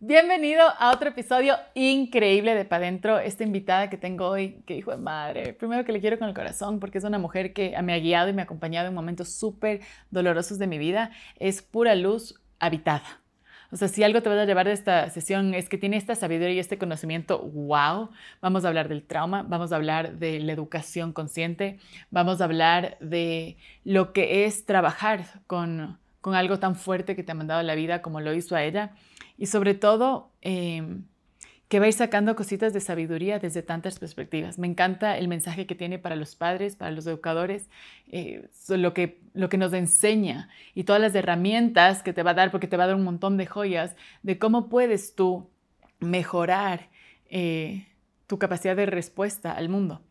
Bienvenido a otro episodio increíble de Pa' Dentro. Esta invitada que tengo hoy, que hijo de madre, primero que le quiero con el corazón porque es una mujer que me ha guiado y me ha acompañado en momentos súper dolorosos de mi vida. Es pura luz habitada. O sea, si algo te vas a llevar de esta sesión es que tiene esta sabiduría y este conocimiento, wow. Vamos a hablar del trauma, vamos a hablar de la educación consciente, vamos a hablar de lo que es trabajar con algo tan fuerte que te ha mandado la vida como lo hizo a ella. Y sobre todo, que va a ir sacando cositas de sabiduría desde tantas perspectivas. Me encanta el mensaje que tiene para los padres, para los educadores, lo que nos enseña y todas las herramientas que te va a dar, porque te va a dar un montón de joyas de cómo puedes tú mejorar tu capacidad de respuesta al mundo.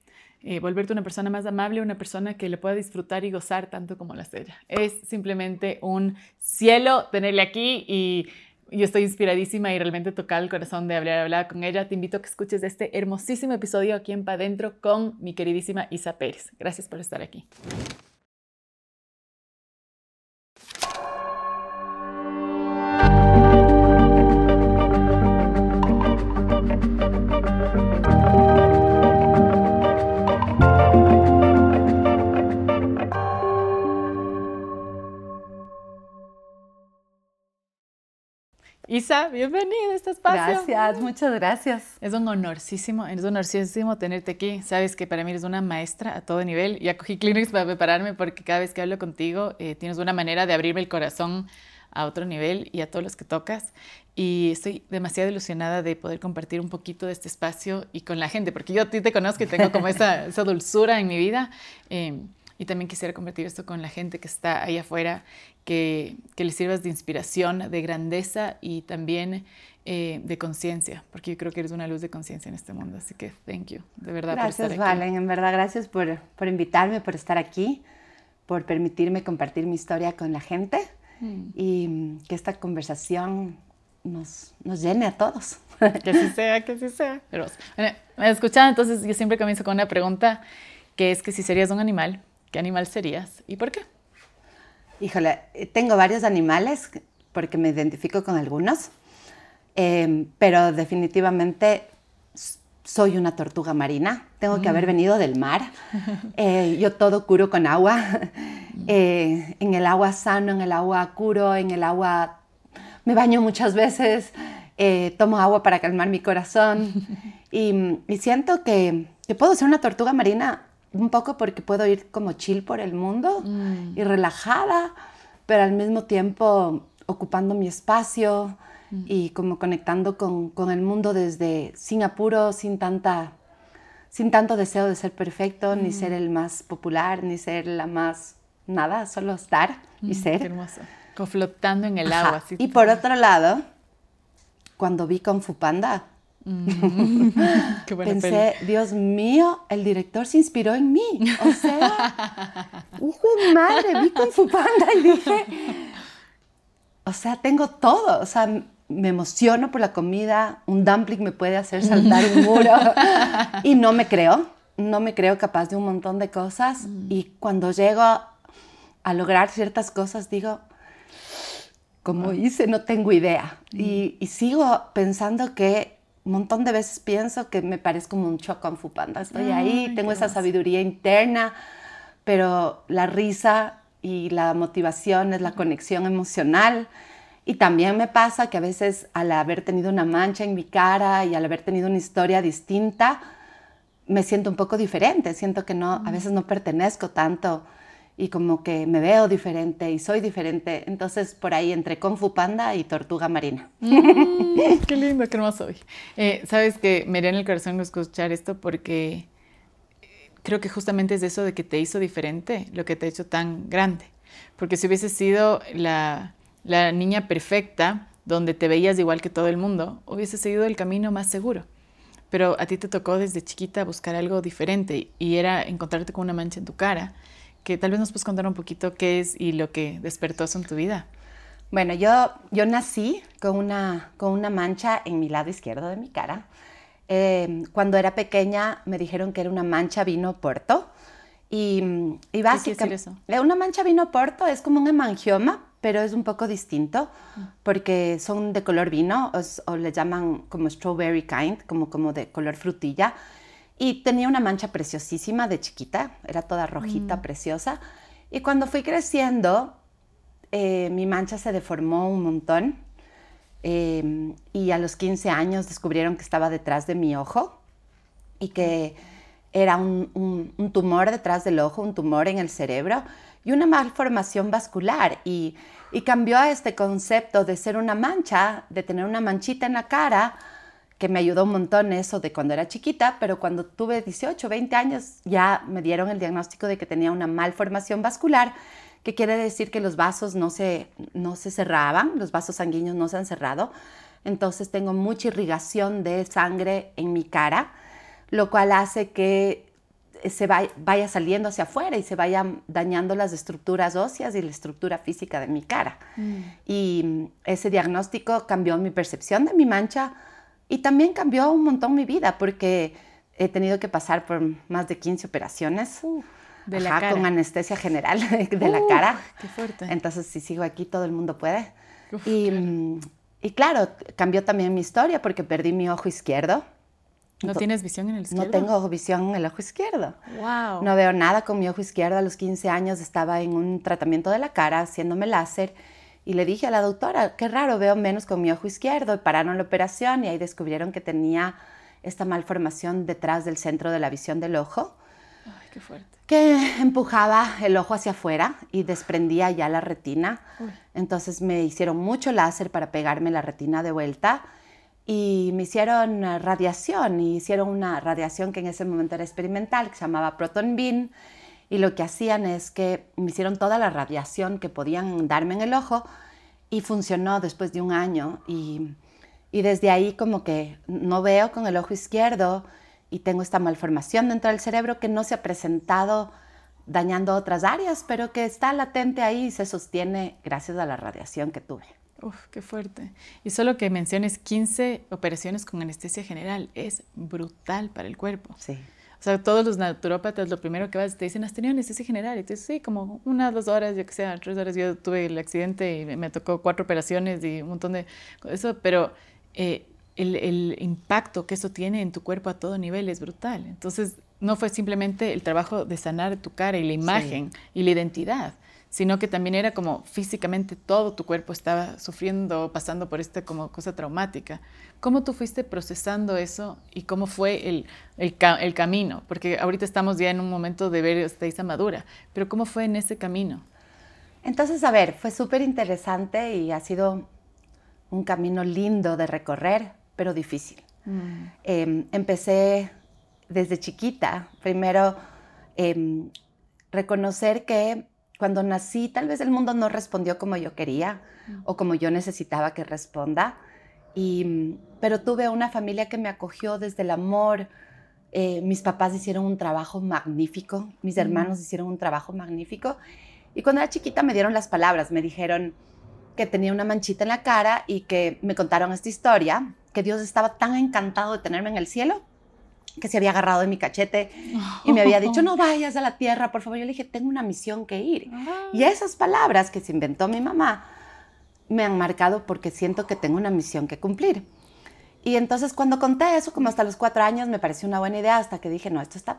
Volverte una persona más amable, una persona que le pueda disfrutar y gozar tanto como lo hace ella. Es simplemente un cielo tenerle aquí y yo estoy inspiradísima y realmente tocar el corazón de hablar con ella. Te invito a que escuches este hermosísimo episodio aquí en Pa' Dentro con mi queridísima Isa Pérez. Gracias por estar aquí. Isa, bienvenida a este espacio. Gracias, muchas gracias. Es un honorísimo tenerte aquí. Sabes que para mí eres una maestra a todo nivel. Ya cogí Kleenex para prepararme porque cada vez que hablo contigo tienes una manera de abrirme el corazón a otro nivel y a todos los que tocas. Y estoy demasiado ilusionada de poder compartir un poquito de este espacio y con la gente, porque yo a ti te conozco y tengo como esa dulzura en mi vida. Y también quisiera compartir esto con la gente que está ahí afuera, que les sirvas de inspiración, de grandeza y también de conciencia, porque yo creo que eres una luz de conciencia en este mundo. Así que thank you, de verdad, gracias, por estar aquí. Valen, en verdad, gracias por invitarme, por estar aquí, por permitirme compartir mi historia con la gente y que esta conversación nos llene a todos. Que así sea, que así sea. Pero, bueno, me escuchan, entonces yo siempre comienzo con una pregunta, que es que si serías un animal, ¿qué animal serías y por qué? Híjole, tengo varios animales porque me identifico con algunos, pero definitivamente soy una tortuga marina. Tengo que haber venido del mar. Yo todo curo con agua. En el agua sano, en el agua curo, en el agua me baño muchas veces. Tomo agua para calmar mi corazón. Y siento que puedo ser una tortuga marina un poco porque puedo ir como chill por el mundo y relajada, pero al mismo tiempo ocupando mi espacio y como conectando con el mundo desde sin apuro, sin tanto deseo de ser perfecto, ni ser el más popular, ni ser la más nada, solo estar y ser. Qué hermoso. Como flotando en el agua. Así. Y por otro lado, cuando vi Kung Fu Panda, Qué buena pensé, peli. Dios mío, el director se inspiró en mí. O sea, hijo de madre, vi Kung Fu Panda y dije, o sea, tengo todo. O sea, me emociono por la comida, un dumpling me puede hacer saltar un muro y no me creo capaz de un montón de cosas. Y cuando llego a lograr ciertas cosas, digo, ¿cómo hice? No tengo idea. Y sigo pensando que un montón de veces pienso que me parezco mucho a Kung Fu Panda. Estoy ahí, tengo esa sabiduría interna, pero la risa y la motivación es la conexión emocional. Y también me pasa que a veces al haber tenido una mancha en mi cara y al haber tenido una historia distinta, me siento un poco diferente. Siento que a veces no pertenezco tanto y como que me veo diferente y soy diferente. Entonces, por ahí entre Kung Fu Panda y tortuga marina. Qué lindo, qué hermoso hoy. Sabes que me haría en el corazón escuchar esto porque creo que justamente es eso de que te hizo diferente lo que te ha hecho tan grande. Porque si hubieses sido la niña perfecta, donde te veías igual que todo el mundo, hubieses seguido el camino más seguro. Pero a ti te tocó desde chiquita buscar algo diferente y era encontrarte con una mancha en tu cara, que tal vez nos puedes contar un poquito qué es y lo que despertó eso en tu vida. Bueno, yo nací con una mancha en mi lado izquierdo de mi cara. Cuando era pequeña me dijeron que era una mancha vino porto. Y básicamente, ¿Qué quiere decir eso? Una mancha vino porto es como un hemangioma pero es un poco distinto porque son de color vino o le llaman como strawberry kind, como de color frutilla. Y tenía una mancha preciosísima de chiquita, era toda rojita, preciosa. Y cuando fui creciendo, mi mancha se deformó un montón. Y a los 15 años descubrieron que estaba detrás de mi ojo y que era un tumor detrás del ojo, un tumor en el cerebro y una malformación vascular. Y cambió a este concepto de ser una mancha, de tener una manchita en la cara, que me ayudó un montón eso de cuando era chiquita, pero cuando tuve 18, 20 años ya me dieron el diagnóstico de que tenía una malformación vascular, que quiere decir que los vasos no se cerraban, los vasos sanguíneos no se han cerrado. Entonces tengo mucha irrigación de sangre en mi cara, lo cual hace que se vaya saliendo hacia afuera y se vayan dañando las estructuras óseas y la estructura física de mi cara. Y ese diagnóstico cambió mi percepción de mi mancha y también cambió un montón mi vida porque he tenido que pasar por más de 15 operaciones. De la cara. Con anestesia general de la cara. Qué fuerte. Entonces, si sigo aquí, todo el mundo puede. Y claro, cambió también mi historia porque perdí mi ojo izquierdo. ¿No tienes visión en el izquierdo? No tengo visión en el ojo izquierdo. Wow. No veo nada con mi ojo izquierdo. A los 15 años estaba en un tratamiento de la cara, haciéndome láser. Y le dije a la doctora, qué raro, veo menos con mi ojo izquierdo. Y pararon la operación y ahí descubrieron que tenía esta malformación detrás del centro de la visión del ojo. Ay, qué fuerte. Que empujaba el ojo hacia afuera y desprendía ya la retina. Entonces me hicieron mucho láser para pegarme la retina de vuelta y me hicieron radiación. Y hicieron una radiación que en ese momento era experimental, que se llamaba Proton Beam. Y lo que hacían es que me hicieron toda la radiación que podían darme en el ojo y funcionó después de un año. Y desde ahí como que no veo con el ojo izquierdo y tengo esta malformación dentro del cerebro que no se ha presentado dañando otras áreas, pero que está latente ahí y se sostiene gracias a la radiación que tuve. Uf, qué fuerte. Y solo que menciones 15 operaciones con anestesia general es brutal para el cuerpo. Sí. O sea, todos los naturópatas lo primero que vas te dicen, ¿has tenido anestesia general? Y tú dices, sí, como 1, 2 horas, yo que sé, 3 horas. Yo tuve el accidente y me tocó 4 operaciones y un montón de eso, pero el impacto que eso tiene en tu cuerpo a todo nivel es brutal. Entonces, no fue simplemente el trabajo de sanar tu cara y la imagen y la identidad, sino que también era como físicamente todo tu cuerpo estaba sufriendo, pasando por esta como cosa traumática. ¿Cómo tú fuiste procesando eso y cómo fue el camino? Porque ahorita estamos ya en un momento de ver esta Isa madura, pero ¿cómo fue en ese camino? Entonces, a ver, fue súper interesante y ha sido un camino lindo de recorrer, pero difícil. Empecé desde chiquita, primero reconocer que cuando nací tal vez el mundo no respondió como yo quería o como yo necesitaba que responda, pero tuve una familia que me acogió desde el amor. Mis papás hicieron un trabajo magnífico, mis hermanos hicieron un trabajo magnífico y cuando era chiquita me dieron las palabras, me dijeron que tenía una manchita en la cara y que me contaron esta historia, que Dios estaba tan encantado de tenerme en el cielo que se había agarrado de mi cachete y me había dicho, no vayas a la tierra, por favor. Yo le dije, tengo una misión que ir. Y esas palabras que se inventó mi mamá me han marcado porque siento que tengo una misión que cumplir. Y entonces cuando conté eso, como hasta los 4 años, me pareció una buena idea, hasta que dije, no, esto está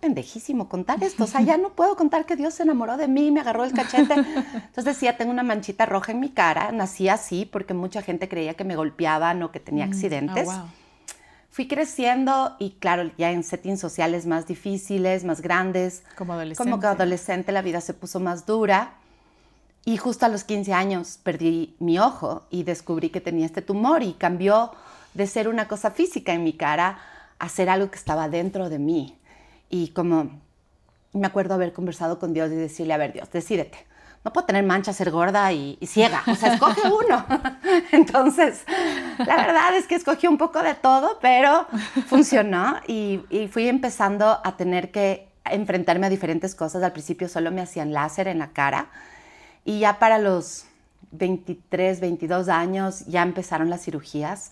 pendejísimo contar esto. O sea, ya no puedo contar que Dios se enamoró de mí y me agarró el cachete. Entonces decía, tengo una manchita roja en mi cara. Nací así porque mucha gente creía que me golpeaban o que tenía accidentes. Wow. Fui creciendo y claro, ya en settings sociales más difíciles, más grandes. Como adolescente. Como que adolescente la vida se puso más dura. Y justo a los 15 años perdí mi ojo y descubrí que tenía este tumor y cambió de ser una cosa física en mi cara a ser algo que estaba dentro de mí. Y como me acuerdo haber conversado con Dios y decirle, a ver, Dios, decídete. No puedo tener mancha, ser gorda y ciega. O sea, escoge uno. Entonces, la verdad es que escogí un poco de todo, pero funcionó. Y fui empezando a tener que enfrentarme a diferentes cosas. Al principio solo me hacían láser en la cara. Y ya para los 23, 22 años ya empezaron las cirugías,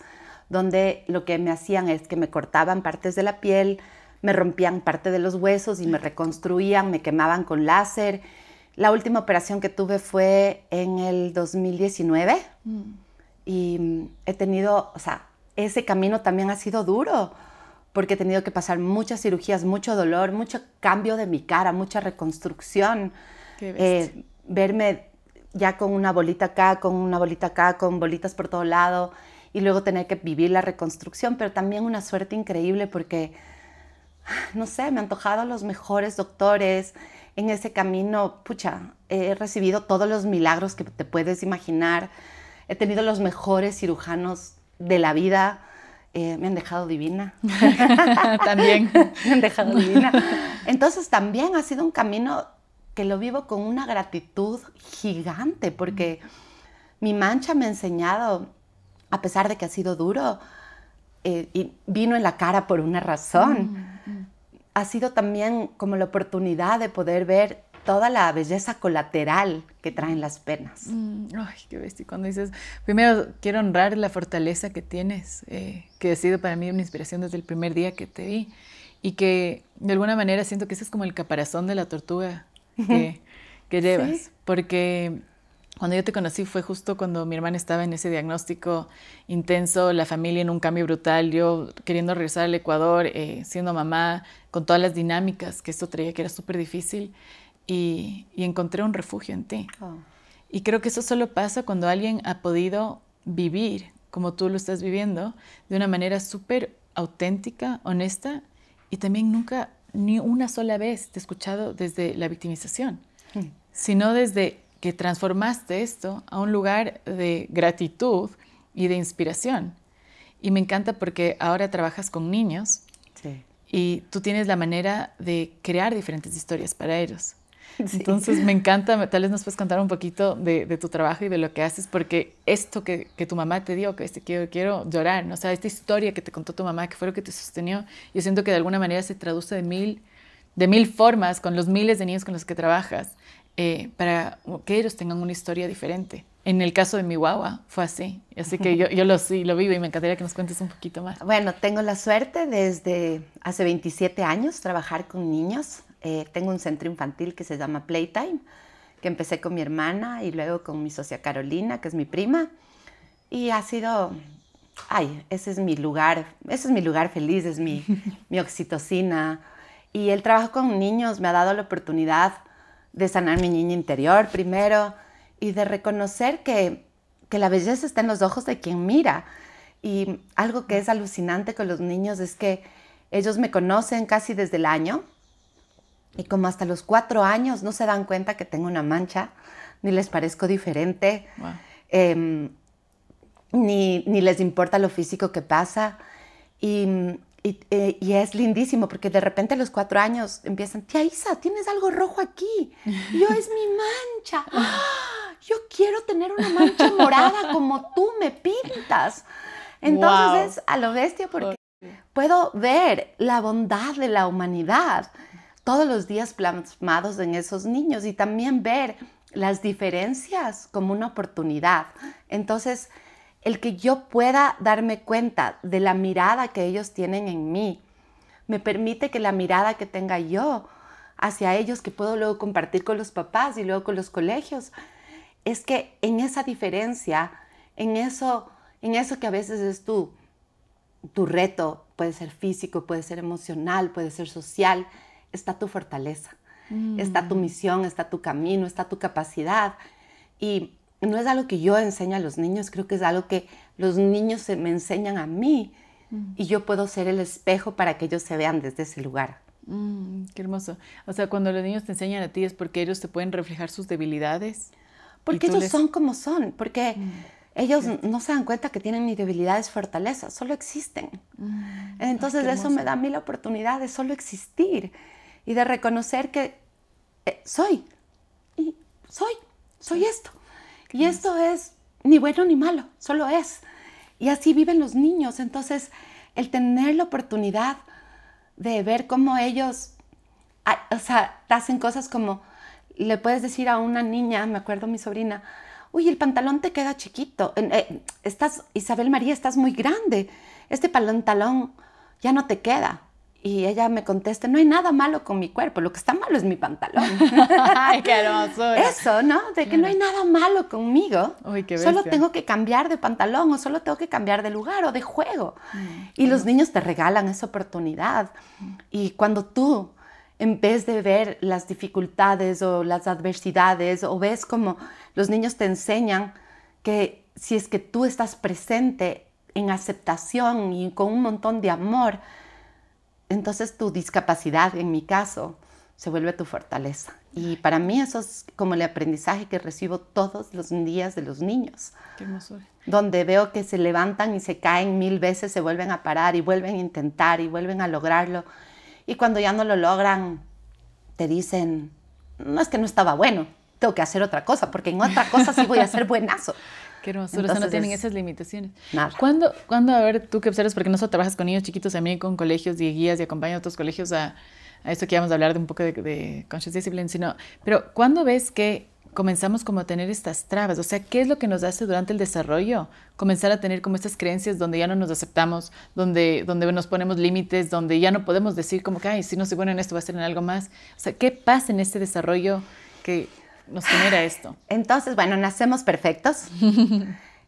donde lo que me hacían es que me cortaban partes de la piel, me rompían parte de los huesos y me reconstruían, me quemaban con láser, La última operación que tuve fue en el 2019 y he tenido, o sea, ese camino también ha sido duro porque he tenido que pasar muchas cirugías, mucho dolor, mucho cambio de mi cara, mucha reconstrucción. Qué bestia. Verme ya con una bolita acá, con una bolita acá, con bolitas por todo lado y luego tener que vivir la reconstrucción, pero también una suerte increíble porque, no sé, me han antojado los mejores doctores. En ese camino, pucha, he recibido todos los milagros que te puedes imaginar. He tenido los mejores cirujanos de la vida. Me han dejado divina. También. Me han dejado divina. Entonces también ha sido un camino que lo vivo con una gratitud gigante porque mi mancha me ha enseñado, a pesar de que ha sido duro, y vino en la cara por una razón. Ha sido también como la oportunidad de poder ver toda la belleza colateral que traen las penas. Ay, qué bestia. Cuando dices, primero quiero honrar la fortaleza que tienes, que ha sido para mí una inspiración desde el primer día que te vi y que de alguna manera siento que ese es como el caparazón de la tortuga que llevas. ¿Sí? Porque cuando yo te conocí fue justo cuando mi hermana estaba en ese diagnóstico intenso, la familia en un cambio brutal, yo queriendo regresar al Ecuador, siendo mamá, con todas las dinámicas que esto traía, que era súper difícil, y encontré un refugio en ti. Oh. Y creo que eso solo pasa cuando alguien ha podido vivir como tú lo estás viviendo, de una manera súper auténtica, honesta, y también nunca, ni una sola vez te he escuchado desde la victimización, sino desde que transformaste esto a un lugar de gratitud y de inspiración. Y me encanta porque ahora trabajas con niños y tú tienes la manera de crear diferentes historias para ellos. Sí. Entonces me encanta, tal vez nos puedes contar un poquito de tu trabajo y de lo que haces, porque esto que tu mamá te dio, que quiero llorar, ¿no? O sea, esta historia que te contó tu mamá, que fue lo que te sostenió, yo siento que de alguna manera se traduce de mil formas con los miles de niños con los que trabajas, para que ellos tengan una historia diferente. En el caso de mi guagua fue así que yo lo vivo y me encantaría que nos cuentes un poquito más. Bueno, tengo la suerte desde hace 27 años trabajar con niños. Tengo un centro infantil que se llama Playtime, que empecé con mi hermana y luego con mi socia Carolina, que es mi prima. Y ha sido, ese es mi lugar feliz, es mi oxitocina. Y el trabajo con niños me ha dado la oportunidad de sanar mi niña interior primero y de reconocer que la belleza está en los ojos de quien mira. Y algo que es alucinante con los niños es que ellos me conocen casi desde el año y como hasta los 4 años no se dan cuenta que tengo una mancha, ni les parezco diferente, wow. Ni les importa lo físico que pasa. Y es lindísimo porque de repente a los 4 años empiezan, tía Isa, tienes algo rojo aquí. Y yo, es mi mancha. ¡Ah! Yo quiero tener una mancha morada como tú me pintas. Entonces es a lo bestia porque puedo ver la bondad de la humanidad todos los días plasmados en esos niños y también ver las diferencias como una oportunidad. Entonces, el que yo pueda darme cuenta de la mirada que ellos tienen en mí, me permite que la mirada que tenga yo hacia ellos, que puedo luego compartir con los papás y luego con los colegios, es que en esa diferencia, en eso que a veces es tu reto, puede ser físico, puede ser emocional, puede ser social, está tu fortaleza, está tu misión, está tu camino, está tu capacidad. Y no es algo que yo enseño a los niños, creo que es algo que los niños me enseñan a mí y yo puedo ser el espejo para que ellos se vean desde ese lugar. Qué hermoso. O sea, cuando los niños te enseñan a ti es porque ellos te pueden reflejar sus debilidades. Porque ellos son como son, porque ellos no se dan cuenta que tienen ni debilidades, fortalezas, solo existen. Entonces eso me da a mí la oportunidad de solo existir y de reconocer que soy esto. Y esto es ni bueno ni malo, solo es. Y así viven los niños. Entonces, el tener la oportunidad de ver cómo ellos, te hacen cosas como, le puedes decir a una niña, me acuerdo mi sobrina, uy, el pantalón te queda chiquito. Isabel María, estás muy grande. Este pantalón ya no te queda. Y ella me contesta, no hay nada malo con mi cuerpo, lo que está malo es mi pantalón. ¡Ay, qué hermosura! Eso, ¿no? De que no hay nada malo conmigo. Uy, qué solo bestia. tengo que cambiar de pantalón o solo tengo que cambiar de lugar o de juego. Y los niños te regalan esa oportunidad. Y cuando tú, en vez de ver las dificultades o las adversidades, o ves como los niños te enseñan que si es que tú estás presente en aceptación y con un montón de amor, entonces tu discapacidad, en mi caso, se vuelve tu fortaleza. Y para mí eso es como el aprendizaje que recibo todos los días de los niños. Qué hermosura. Donde veo que se levantan y se caen 1000 veces, se vuelven a parar y vuelven a intentar y vuelven a lograrlo. Y cuando ya no lo logran, te dicen, no, es que no estaba bueno, tengo que hacer otra cosa, porque en otra cosa sí voy a ser buenazo. Qué hermosura, o sea, no tienen esas limitaciones. Nada. ¿Cuándo, a ver, tú que observas, porque no solo trabajas con niños chiquitos, también con colegios y guías y acompañas a otros colegios a esto que íbamos a hablar de un poco de conscious discipline, pero ¿cuándo ves que comenzamos como a tener estas trabas? O sea, ¿qué es lo que nos hace durante el desarrollo comenzar a tener como estas creencias donde ya no nos aceptamos, donde nos ponemos límites, donde ya no podemos decir como que, ay, si no soy bueno en esto, voy a ser en algo más? O sea, ¿qué pasa en este desarrollo que nos genera esto? Entonces, bueno, nacemos perfectos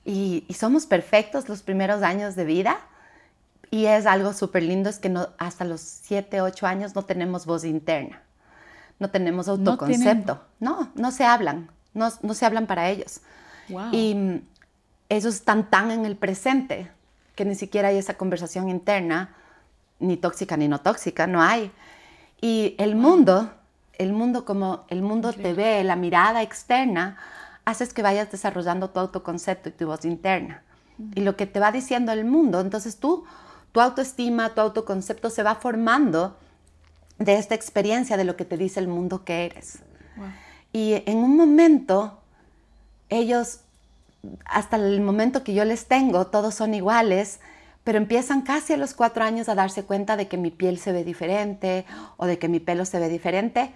y somos perfectos los primeros años de vida. Y es algo súper lindo, es que no, hasta los 7, 8 años no tenemos voz interna, no tenemos autoconcepto. No se hablan, no se hablan para ellos. Wow. Y ellos están tan en el presente que ni siquiera hay esa conversación interna, ni tóxica ni no tóxica, no hay. Y el mundo como el mundo te ve, la mirada externa, haces que vayas desarrollando tu autoconcepto y tu voz interna. Y lo que te va diciendo el mundo, entonces tu autoestima, tu autoconcepto se va formando de esta experiencia de lo que te dice el mundo que eres. Wow. Y en un momento, ellos, hasta el momento que yo les tengo, todos son iguales, pero empiezan casi a los 4 años a darse cuenta de que mi piel se ve diferente o de que mi pelo se ve diferente,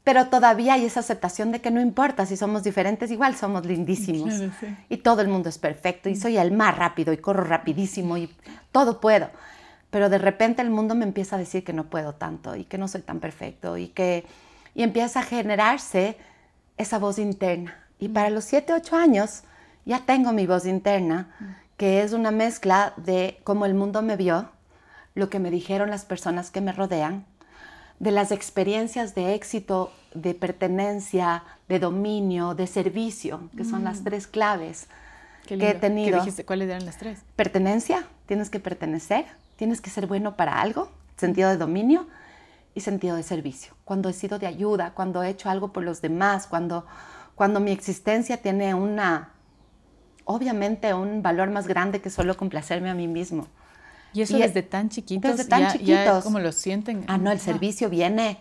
pero todavía hay esa aceptación de que no importa si somos diferentes, igual somos lindísimos. Claro, sí. Y todo el mundo es perfecto y soy el más rápido y corro rapidísimo y todo puedo. Pero de repente el mundo me empieza a decir que no puedo tanto y que no soy tan perfecto y empieza a generarse esa voz interna. Y para los 7, 8 años ya tengo mi voz interna, que es una mezcla de cómo el mundo me vio, lo que me dijeron las personas que me rodean, de las experiencias de éxito, de pertenencia, de dominio, de servicio, que son las 3 claves que he tenido. ¿Qué dijiste? ¿Cuáles eran las 3? Pertenencia, tienes que pertenecer, tienes que ser bueno para algo, sentido de dominio y sentido de servicio. Cuando he sido de ayuda, cuando he hecho algo por los demás, cuando mi existencia tiene obviamente un valor más grande que solo complacerme a mí mismo. ¿Y eso desde tan chiquitos? Desde tan chiquitos. Ya ¿cómo lo sienten? No, el servicio viene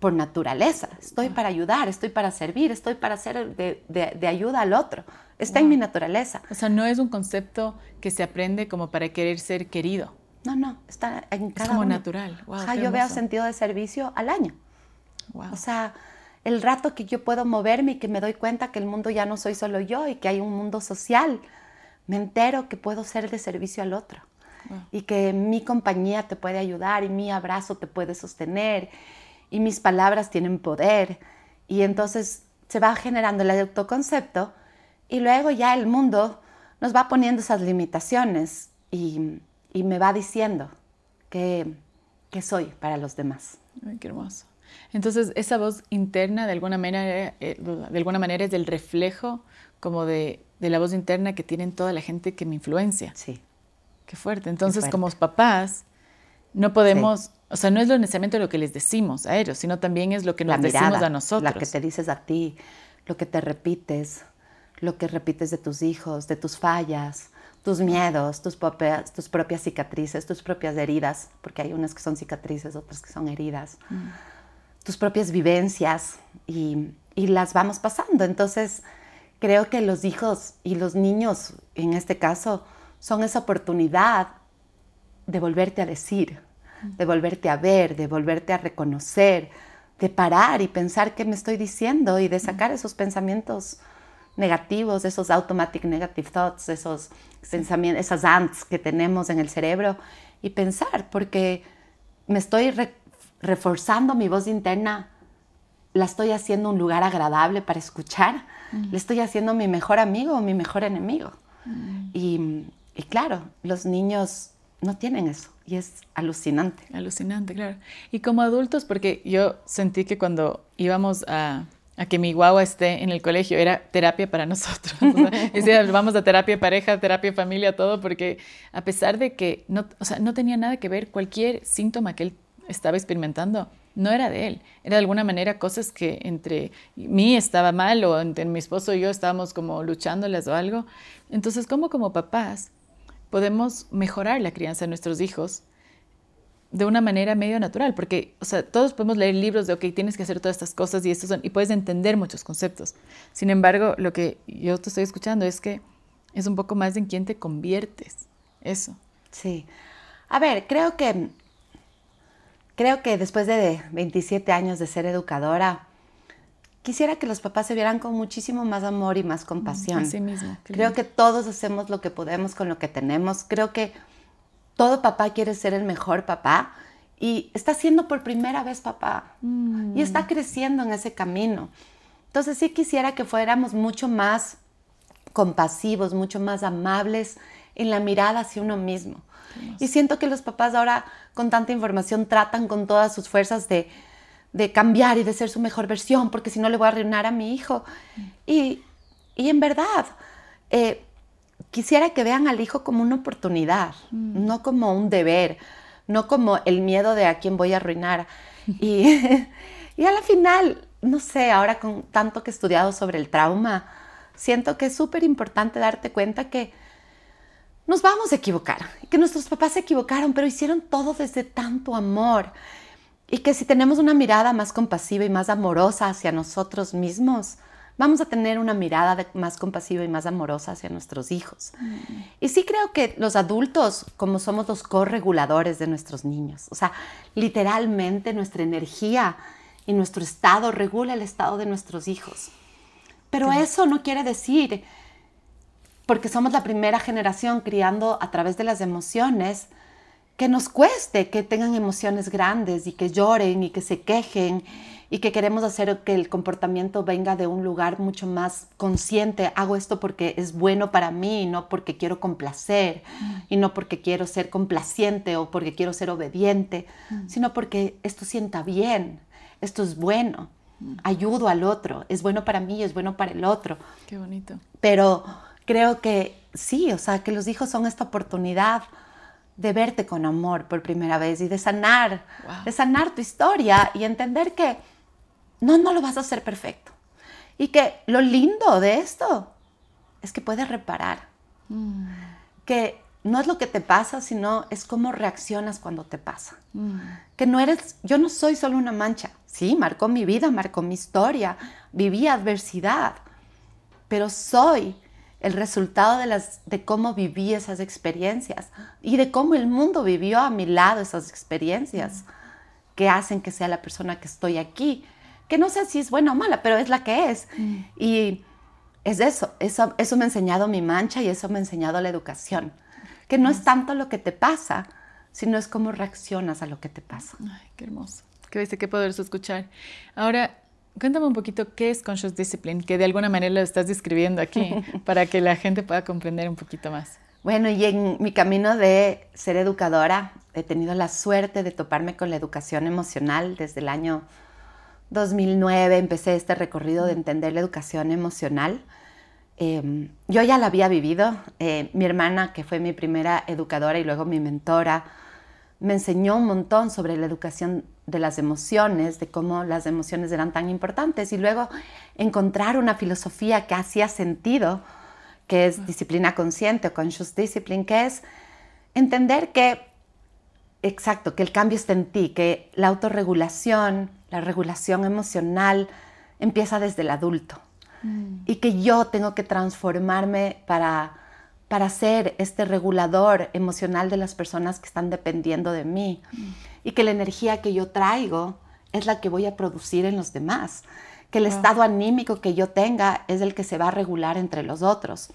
por naturaleza. Estoy para ayudar, estoy para servir, estoy para ser de ayuda al otro. Está en mi naturaleza. O sea, no es un concepto que se aprende como para querer ser querido. No, está en cada Es como uno. natural. Wow, yo veo sentido de servicio al año. Wow. O sea, el rato que yo puedo moverme y que me doy cuenta que el mundo ya no soy solo yo y que hay un mundo social, me entero que puedo ser de servicio al otro. Wow. Y que mi compañía te puede ayudar y mi abrazo te puede sostener y mis palabras tienen poder. Y entonces se va generando el autoconcepto y luego ya el mundo nos va poniendo esas limitaciones y me va diciendo que soy para los demás. Ay, qué hermoso. Entonces, esa voz interna de alguna manera es el reflejo como de la voz interna que tienen toda la gente que me influencia. Sí. Qué fuerte. Entonces, como papás, no podemos, o sea, no es necesariamente lo que les decimos a ellos, sino también es lo que nos decimos a nosotros. La que te dices a ti, lo que te repites, lo que repites de tus hijos, de tus fallas, tus miedos, tus propias cicatrices, tus propias heridas, porque hay unas que son cicatrices, otras que son heridas, tus propias vivencias y las vamos pasando. Entonces, creo que los hijos y los niños, en este caso, son esa oportunidad de volverte a decir, de volverte a ver, de volverte a reconocer, de parar y pensar qué me estoy diciendo y de sacar esos pensamientos negativos, esos automatic negative thoughts, esos pensamientos, esas ants que tenemos en el cerebro y pensar, porque me estoy reforzando mi voz interna, la estoy haciendo un lugar agradable para escuchar, le estoy haciendo mi mejor amigo o mi mejor enemigo. Y claro, los niños no tienen eso y es alucinante. Alucinante, claro. Y como adultos, porque yo sentí que cuando íbamos a que mi guagua esté en el colegio era terapia para nosotros. O sea, vamos a terapia de pareja, terapia de familia, todo, porque a pesar de que no, o sea, no tenía nada que ver, cualquier síntoma que él estaba experimentando no era de él, era de alguna manera cosas que entre mí estaba mal o entre mi esposo y yo estábamos como luchándolas o algo. Entonces, ¿cómo como papás podemos mejorar la crianza de nuestros hijos de una manera medio natural? Porque, o sea, todos podemos leer libros de, ok, tienes que hacer todas estas cosas y puedes entender muchos conceptos. Sin embargo, lo que yo te estoy escuchando es que es un poco más en quién te conviertes. Eso. Sí. A ver, creo que después de 27 años de ser educadora, quisiera que los papás se vieran con muchísimo más amor y más compasión. Así mismo. Creo que todos hacemos lo que podemos con lo que tenemos. Creo que todo papá quiere ser el mejor papá y está siendo por primera vez papá y está creciendo en ese camino. Entonces sí quisiera que fuéramos mucho más compasivos, mucho más amables en la mirada hacia uno mismo. Y siento que los papás ahora con tanta información tratan con todas sus fuerzas de cambiar y de ser su mejor versión, porque si no le voy a arruinar a mi hijo. Y en verdad, quisiera que vean al hijo como una oportunidad, no como un deber, no como el miedo de a quién voy a arruinar. Y a la final, no sé, ahora con tanto que he estudiado sobre el trauma, siento que es súper importante darte cuenta que nos vamos a equivocar, que nuestros papás se equivocaron, pero hicieron todo desde tanto amor. Y que si tenemos una mirada más compasiva y más amorosa hacia nosotros mismos, vamos a tener una mirada más compasiva y más amorosa hacia nuestros hijos. Y sí creo que los adultos, como somos los correguladores de nuestros niños, o sea, literalmente nuestra energía y nuestro estado regula el estado de nuestros hijos. Pero eso no quiere decir, porque somos la primera generación criando a través de las emociones, que nos cueste que tengan emociones grandes y que lloren y que se quejen y que queremos hacer que el comportamiento venga de un lugar mucho más consciente. Hago esto porque es bueno para mí y no porque quiero complacer y no porque quiero ser complaciente o porque quiero ser obediente, sino porque esto sienta bien, esto es bueno, ayudo al otro, es bueno para mí, es bueno para el otro. Qué bonito. Pero creo que sí, o sea, que los hijos son esta oportunidad de verte con amor por primera vez y de sanar tu historia y entender que no lo vas a hacer perfecto. Y que lo lindo de esto es que puedes reparar. Que no es lo que te pasa, sino es cómo reaccionas cuando te pasa. Que yo no soy solo una mancha. Sí, marcó mi vida, marcó mi historia, viví adversidad, pero soy el resultado de cómo viví esas experiencias y de cómo el mundo vivió a mi lado esas experiencias que hacen que sea la persona que estoy aquí, que no sé si es buena o mala, pero es la que es. Y es eso me ha enseñado mi mancha y eso me ha enseñado la educación, que no es tanto lo que te pasa, sino es cómo reaccionas a lo que te pasa. Ay, qué hermoso, qué poderoso escuchar. Ahora, cuéntame un poquito qué es Conscious Discipline, que de alguna manera lo estás describiendo aquí, para que la gente pueda comprender un poquito más. Bueno, y en mi camino de ser educadora, he tenido la suerte de toparme con la educación emocional. Desde el año 2009 empecé este recorrido de entender la educación emocional. Yo ya la había vivido. Mi hermana, que fue mi primera educadora y luego mi mentora, me enseñó un montón sobre la educación de las emociones, de cómo las emociones eran tan importantes, y luego encontrar una filosofía que hacía sentido, que es disciplina consciente o Conscious Discipline, que es entender que el cambio está en ti, que la autorregulación, la regulación emocional empieza desde el adulto y que yo tengo que transformarme para ser este regulador emocional de las personas que están dependiendo de mí y que la energía que yo traigo es la que voy a producir en los demás, que el estado anímico que yo tenga es el que se va a regular entre los otros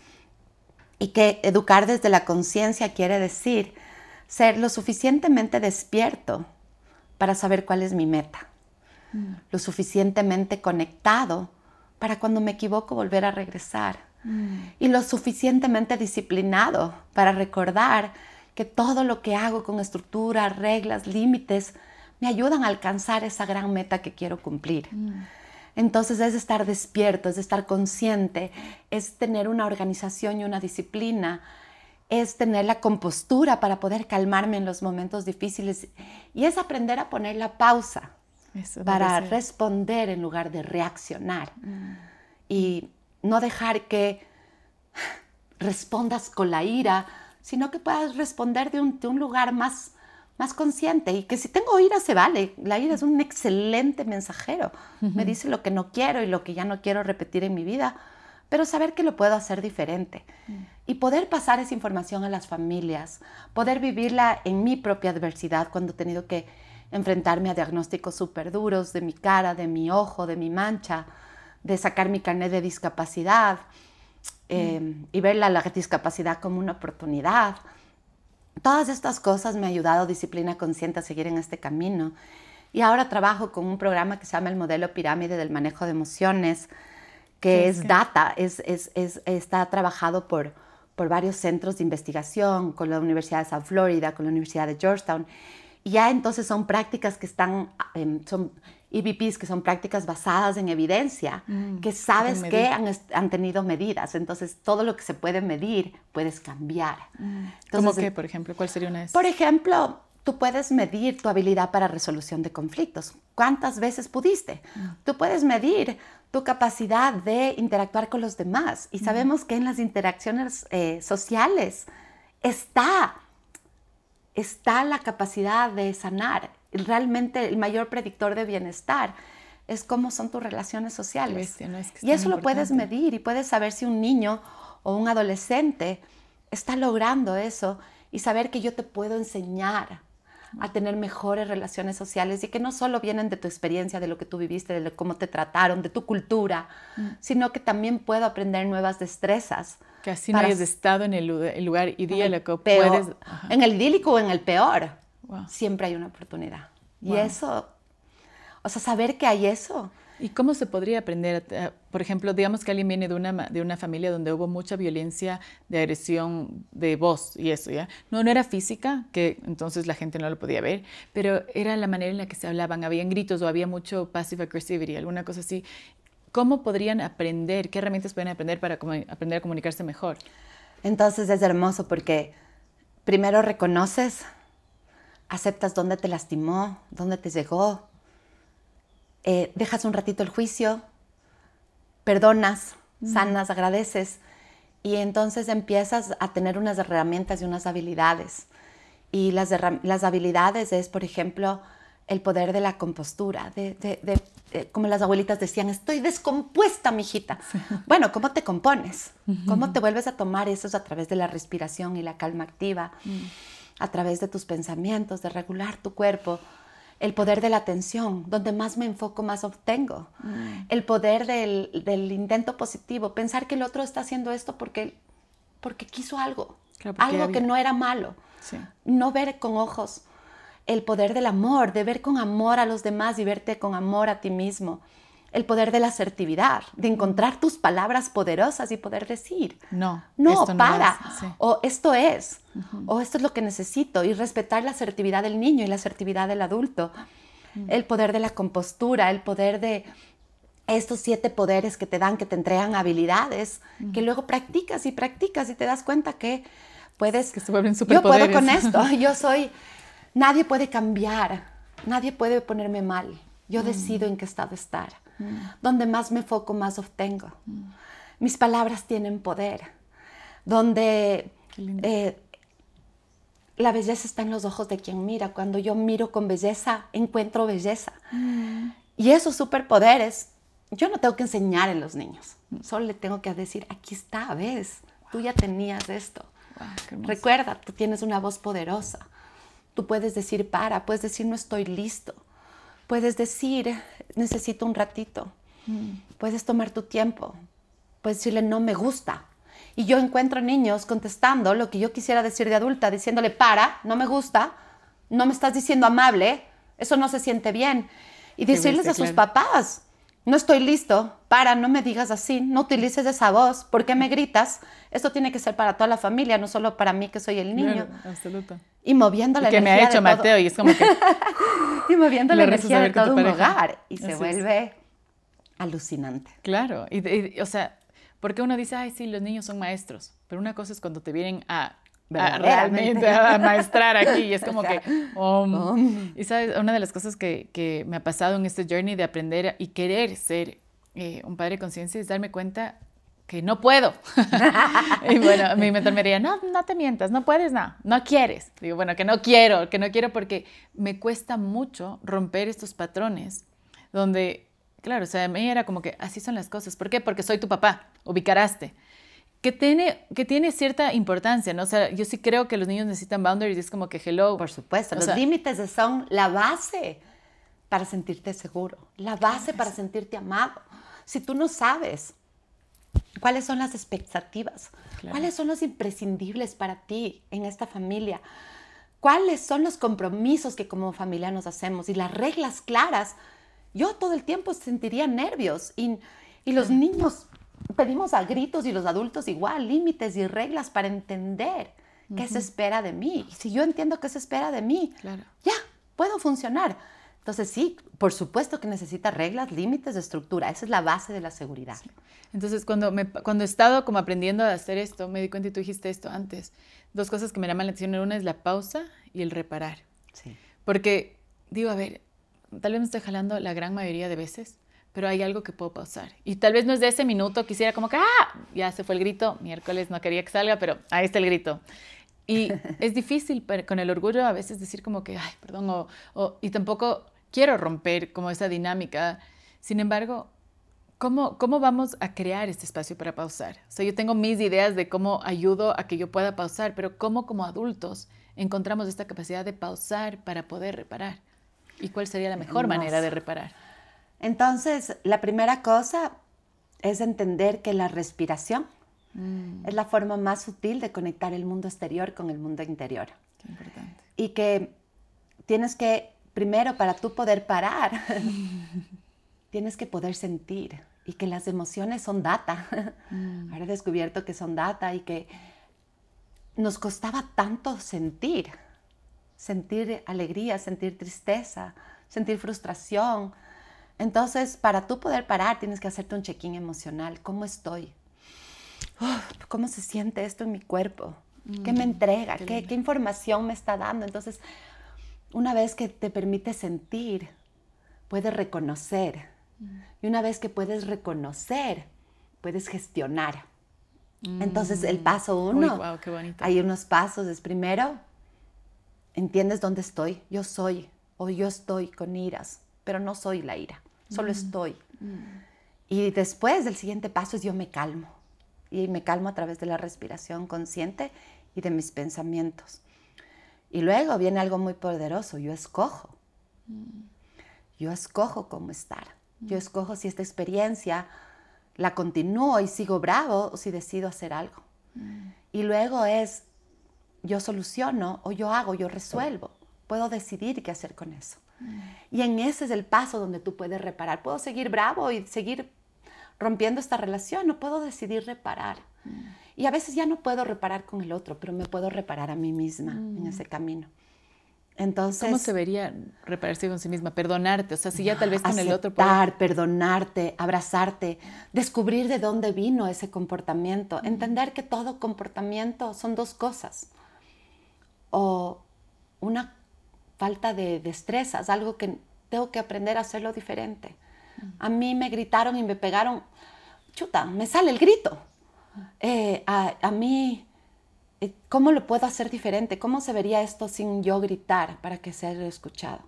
y que educar desde la conciencia quiere decir ser lo suficientemente despierto para saber cuál es mi meta. Lo suficientemente conectado para cuando me equivoco volver a regresar. Y lo suficientemente disciplinado para recordar que todo lo que hago con estructura, reglas, límites, me ayudan a alcanzar esa gran meta que quiero cumplir. Entonces es estar despierto, es estar consciente, es tener una organización y una disciplina, es tener la compostura para poder calmarme en los momentos difíciles y es aprender a poner la pausa para responder en lugar de reaccionar. Y no dejar que respondas con la ira, sino que puedas responder de un lugar más consciente. Y que si tengo ira, se vale. La ira es un excelente mensajero. Me dice lo que no quiero y lo que ya no quiero repetir en mi vida, pero saber que lo puedo hacer diferente. Y poder pasar esa información a las familias, poder vivirla en mi propia adversidad cuando he tenido que enfrentarme a diagnósticos súper duros de mi cara, de mi ojo, de mi mancha, de sacar mi carnet de discapacidad y ver la discapacidad como una oportunidad. Todas estas cosas me han ayudado, disciplina consciente, a seguir en este camino. Y ahora trabajo con un programa que se llama el modelo pirámide del manejo de emociones, que es data, está trabajado por varios centros de investigación, con la Universidad de South Florida, con la Universidad de Georgetown. Y ya entonces son prácticas que son EVPs, que son prácticas basadas en evidencia, que sabes que han tenido medidas. Entonces, todo lo que se puede medir, puedes cambiar. Entonces, ¿cómo qué, por ejemplo? ¿Cuál sería una de esas? Por ejemplo, tú puedes medir tu habilidad para resolución de conflictos. ¿Cuántas veces pudiste? Tú puedes medir tu capacidad de interactuar con los demás. Y sabemos que en las interacciones sociales está la capacidad de sanar. Realmente el mayor predictor de bienestar es cómo son tus relaciones sociales. Bestia, ¿no? Es que y eso lo puedes medir y puedes saber si un niño o un adolescente está logrando eso y saber que yo te puedo enseñar a tener mejores relaciones sociales y que no solo vienen de tu experiencia, de lo que tú viviste, de cómo te trataron, de tu cultura, sino que también puedo aprender nuevas destrezas. Que así no hayas estado en el lugar idílico. Puedes, en el idílico o en el peor, siempre hay una oportunidad. Y eso, o sea, saber que hay eso. ¿Y cómo se podría aprender? Por ejemplo, digamos que alguien viene de una familia donde hubo mucha violencia de agresión de voz y eso, ¿ya? No era física, que entonces la gente no lo podía ver, pero era la manera en la que se hablaban. Habían gritos o había mucho passive aggressivity, alguna cosa así. ¿Cómo podrían aprender? ¿Qué herramientas pueden aprender para aprender a comunicarse mejor? Entonces es hermoso porque primero reconoces, aceptas dónde te lastimó, dónde te llegó, dejas un ratito el juicio, perdonas, sanas, agradeces y entonces empiezas a tener unas herramientas y unas habilidades. Y las habilidades es, por ejemplo, el poder de la compostura, como las abuelitas decían, estoy descompuesta, mijita. Sí. Bueno, ¿cómo te compones? ¿Cómo te vuelves a tomar eso? Es a través de la respiración y la calma activa, a través de tus pensamientos, de regular tu cuerpo. El poder de la atención, donde más me enfoco, más obtengo. El poder del intento positivo, pensar que el otro está haciendo esto porque quiso algo, claro, algo que no era malo. Sí. No ver con ojos. El poder del amor, de ver con amor a los demás y verte con amor a ti mismo. El poder de la asertividad, de encontrar tus palabras poderosas y poder decir, no, para, sí. O esto es, o esto es lo que necesito, y respetar la asertividad del niño y la asertividad del adulto. El poder de la compostura, el poder de estos 7 poderes que te entregan habilidades, que luego practicas y te das cuenta que puedes, que se vuelven superpoderes. Yo puedo con esto, nadie puede cambiar, nadie puede ponerme mal. Yo decido en qué estado estar. Donde más me foco, más obtengo. Mis palabras tienen poder. Donde la belleza está en los ojos de quien mira. Cuando yo miro con belleza, encuentro belleza. Y esos superpoderes, yo no tengo que enseñar en los niños. Solo le tengo que decir, aquí está, ¿ves? Tú ya tenías esto. Recuerda, tú tienes una voz poderosa. Tú puedes decir, puedes decir, no estoy listo. Puedes decir, necesito un ratito. Puedes tomar tu tiempo. Puedes decirle, no me gusta. Y yo encuentro niños contestando lo que yo quisiera decir de adulta, diciéndole, no me gusta, no me estás diciendo amable, Eso no se siente bien. Y Qué decirles bestia, a sus claro. papás, no estoy listo, no me digas así, no utilices esa voz, ¿por qué me gritas? Esto tiene que ser para toda la familia, no solo para mí que soy el niño. Claro, absoluto. Y moviendo Y la que me ha energía hecho de todo, Mateo y es como que y moviendo la le rezas energía a de ver con tu todo un pareja. hogar. Y Así se es. vuelve alucinante. claro, o sea, porque uno dice, ay, sí, los niños son maestros, pero una cosa es cuando te vienen a Verdaderamente. realmente a maestrar aquí y es como Ajá. que, y sabes, una de las cosas que me ha pasado en este journey de aprender y querer ser un padre de conciencia es darme cuenta que no puedo. Y bueno, mi mentor me diría, no, no te mientas, no puedes, no quieres. Digo, bueno, que no quiero porque me cuesta mucho romper estos patrones donde, claro, o sea, a mí era como que así son las cosas. ¿Por qué? Porque soy tu papá, ubicaraste. Que tiene cierta importancia, ¿no? O sea, yo sí creo que los niños necesitan boundaries, es como que hello. Por supuesto, O los sea, límites son la base para sentirte seguro, la base para sentirte amado. Si tú no sabes cuáles son las expectativas, Claro. cuáles son los imprescindibles para ti en esta familia, cuáles son los compromisos que como familia nos hacemos y las reglas claras, yo todo el tiempo sentiría nervios y los niños pedimos a gritos y los adultos igual, límites y reglas para entender qué se espera de mí. Y si yo entiendo qué se espera de mí, Claro. ya, puedo funcionar. Entonces sí, por supuesto que necesita reglas, límites, estructura. Esa es la base de la seguridad. Sí. Entonces, cuando he estado como aprendiendo a hacer esto, me di cuenta y tú dijiste esto antes. Dos cosas que me llaman la atención. Una es la pausa y el reparar. Sí. Porque digo, a ver, tal vez me estoy jalando la gran mayoría de veces, pero hay algo que puedo pausar. Y tal vez no es de ese minuto, quisiera como que, ya se fue el grito, miércoles no quería que salga, pero ahí está el grito. Y es difícil con el orgullo a veces decir como que, ay, perdón, y tampoco quiero romper como esa dinámica. Sin embargo, ¿cómo vamos a crear este espacio para pausar? O sea, yo tengo mis ideas de cómo ayudo a que yo pueda pausar, pero ¿cómo como adultos encontramos esta capacidad de pausar para poder reparar? ¿Y cuál sería la mejor manera de reparar? Entonces, la primera cosa es entender que la respiración es la forma más sutil de conectar el mundo exterior con el mundo interior. Qué importante. Y que tienes que, primero, para tú poder parar, tienes que poder sentir. Y que las emociones son data. Ahora he descubierto que son data y que nos costaba tanto sentir alegría, sentir tristeza, sentir frustración. Entonces, para tú poder parar, tienes que hacerte un check-in emocional. ¿Cómo estoy? ¿Cómo se siente esto en mi cuerpo? ¿Qué me entrega? ¿Qué información me está dando? Entonces, una vez que te permite sentir, puedes reconocer. Y una vez que puedes reconocer, puedes gestionar. Entonces, el paso 1, wow, qué bonito. hay unos pasos. Es primero, entiendes dónde estoy. Yo soy, o yo estoy con iras, pero no soy la ira, solo estoy. Y después, el siguiente paso es yo me calmo. Y me calmo a través de la respiración consciente y de mis pensamientos. Y luego viene algo muy poderoso, yo escojo. Yo escojo cómo estar. Yo escojo si esta experiencia la continúo y sigo bravo o si decido hacer algo. Y luego es, yo soluciono o yo hago, yo resuelvo. Puedo decidir qué hacer con eso. Y en ese es el paso donde tú puedes reparar. Puedo seguir bravo y seguir rompiendo esta relación, o puedo decidir reparar. Y a veces ya no puedo reparar con el otro, pero me puedo reparar a mí misma en ese camino. Entonces, ¿cómo se vería repararse con sí misma? Perdonarte, o sea, si ya tal vez con el otro... aceptar, perdonarte, abrazarte, descubrir de dónde vino ese comportamiento, entender que todo comportamiento son dos cosas. O una falta de destrezas, algo que tengo que aprender a hacerlo diferente. A mí me gritaron y me pegaron, chuta, me sale el grito. A mí, ¿cómo lo puedo hacer diferente? ¿Cómo se vería esto sin yo gritar para que sea escuchado?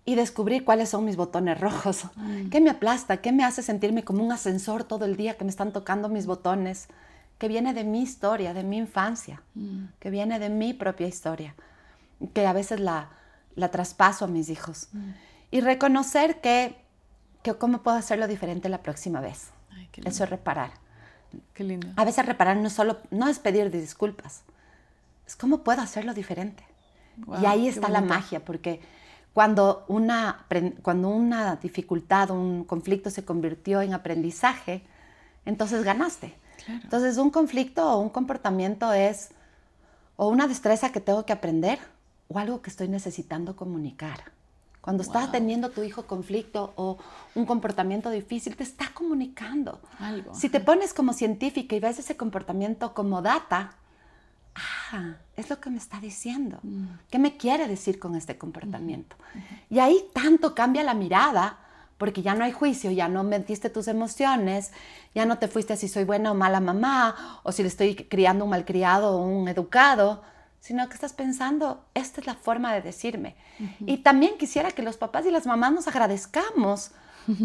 Y descubrir cuáles son mis botones rojos. ¿Qué me aplasta? ¿Qué me hace sentirme como un ascensor todo el día que me están tocando mis botones? Que viene de mi historia, de mi infancia, que viene de mi propia historia, que a veces la traspaso a mis hijos. Y reconocer que cómo puedo hacerlo diferente la próxima vez. Ay, qué lindo. Eso es reparar. Qué lindo. A veces reparar no es pedir disculpas, es cómo puedo hacerlo diferente. Wow, y ahí qué está la bonito. magia, porque cuando una dificultad, un conflicto se convirtió en aprendizaje, entonces ganaste. Claro. Entonces un conflicto o un comportamiento es o una destreza que tengo que aprender o algo que estoy necesitando comunicar. Cuando estás teniendo tu hijo conflicto o un comportamiento difícil, te está comunicando. Algo. Si te pones como científica y ves ese comportamiento como data, es lo que me está diciendo. ¿Qué me quiere decir con este comportamiento? Y ahí tanto cambia la mirada, porque ya no hay juicio, ya no metiste tus emociones, ya no te fuiste a si soy buena o mala mamá, o si le estoy criando un malcriado o un educado, sino que estás pensando, esta es la forma de decirme. Y también quisiera que los papás y las mamás nos agradezcamos,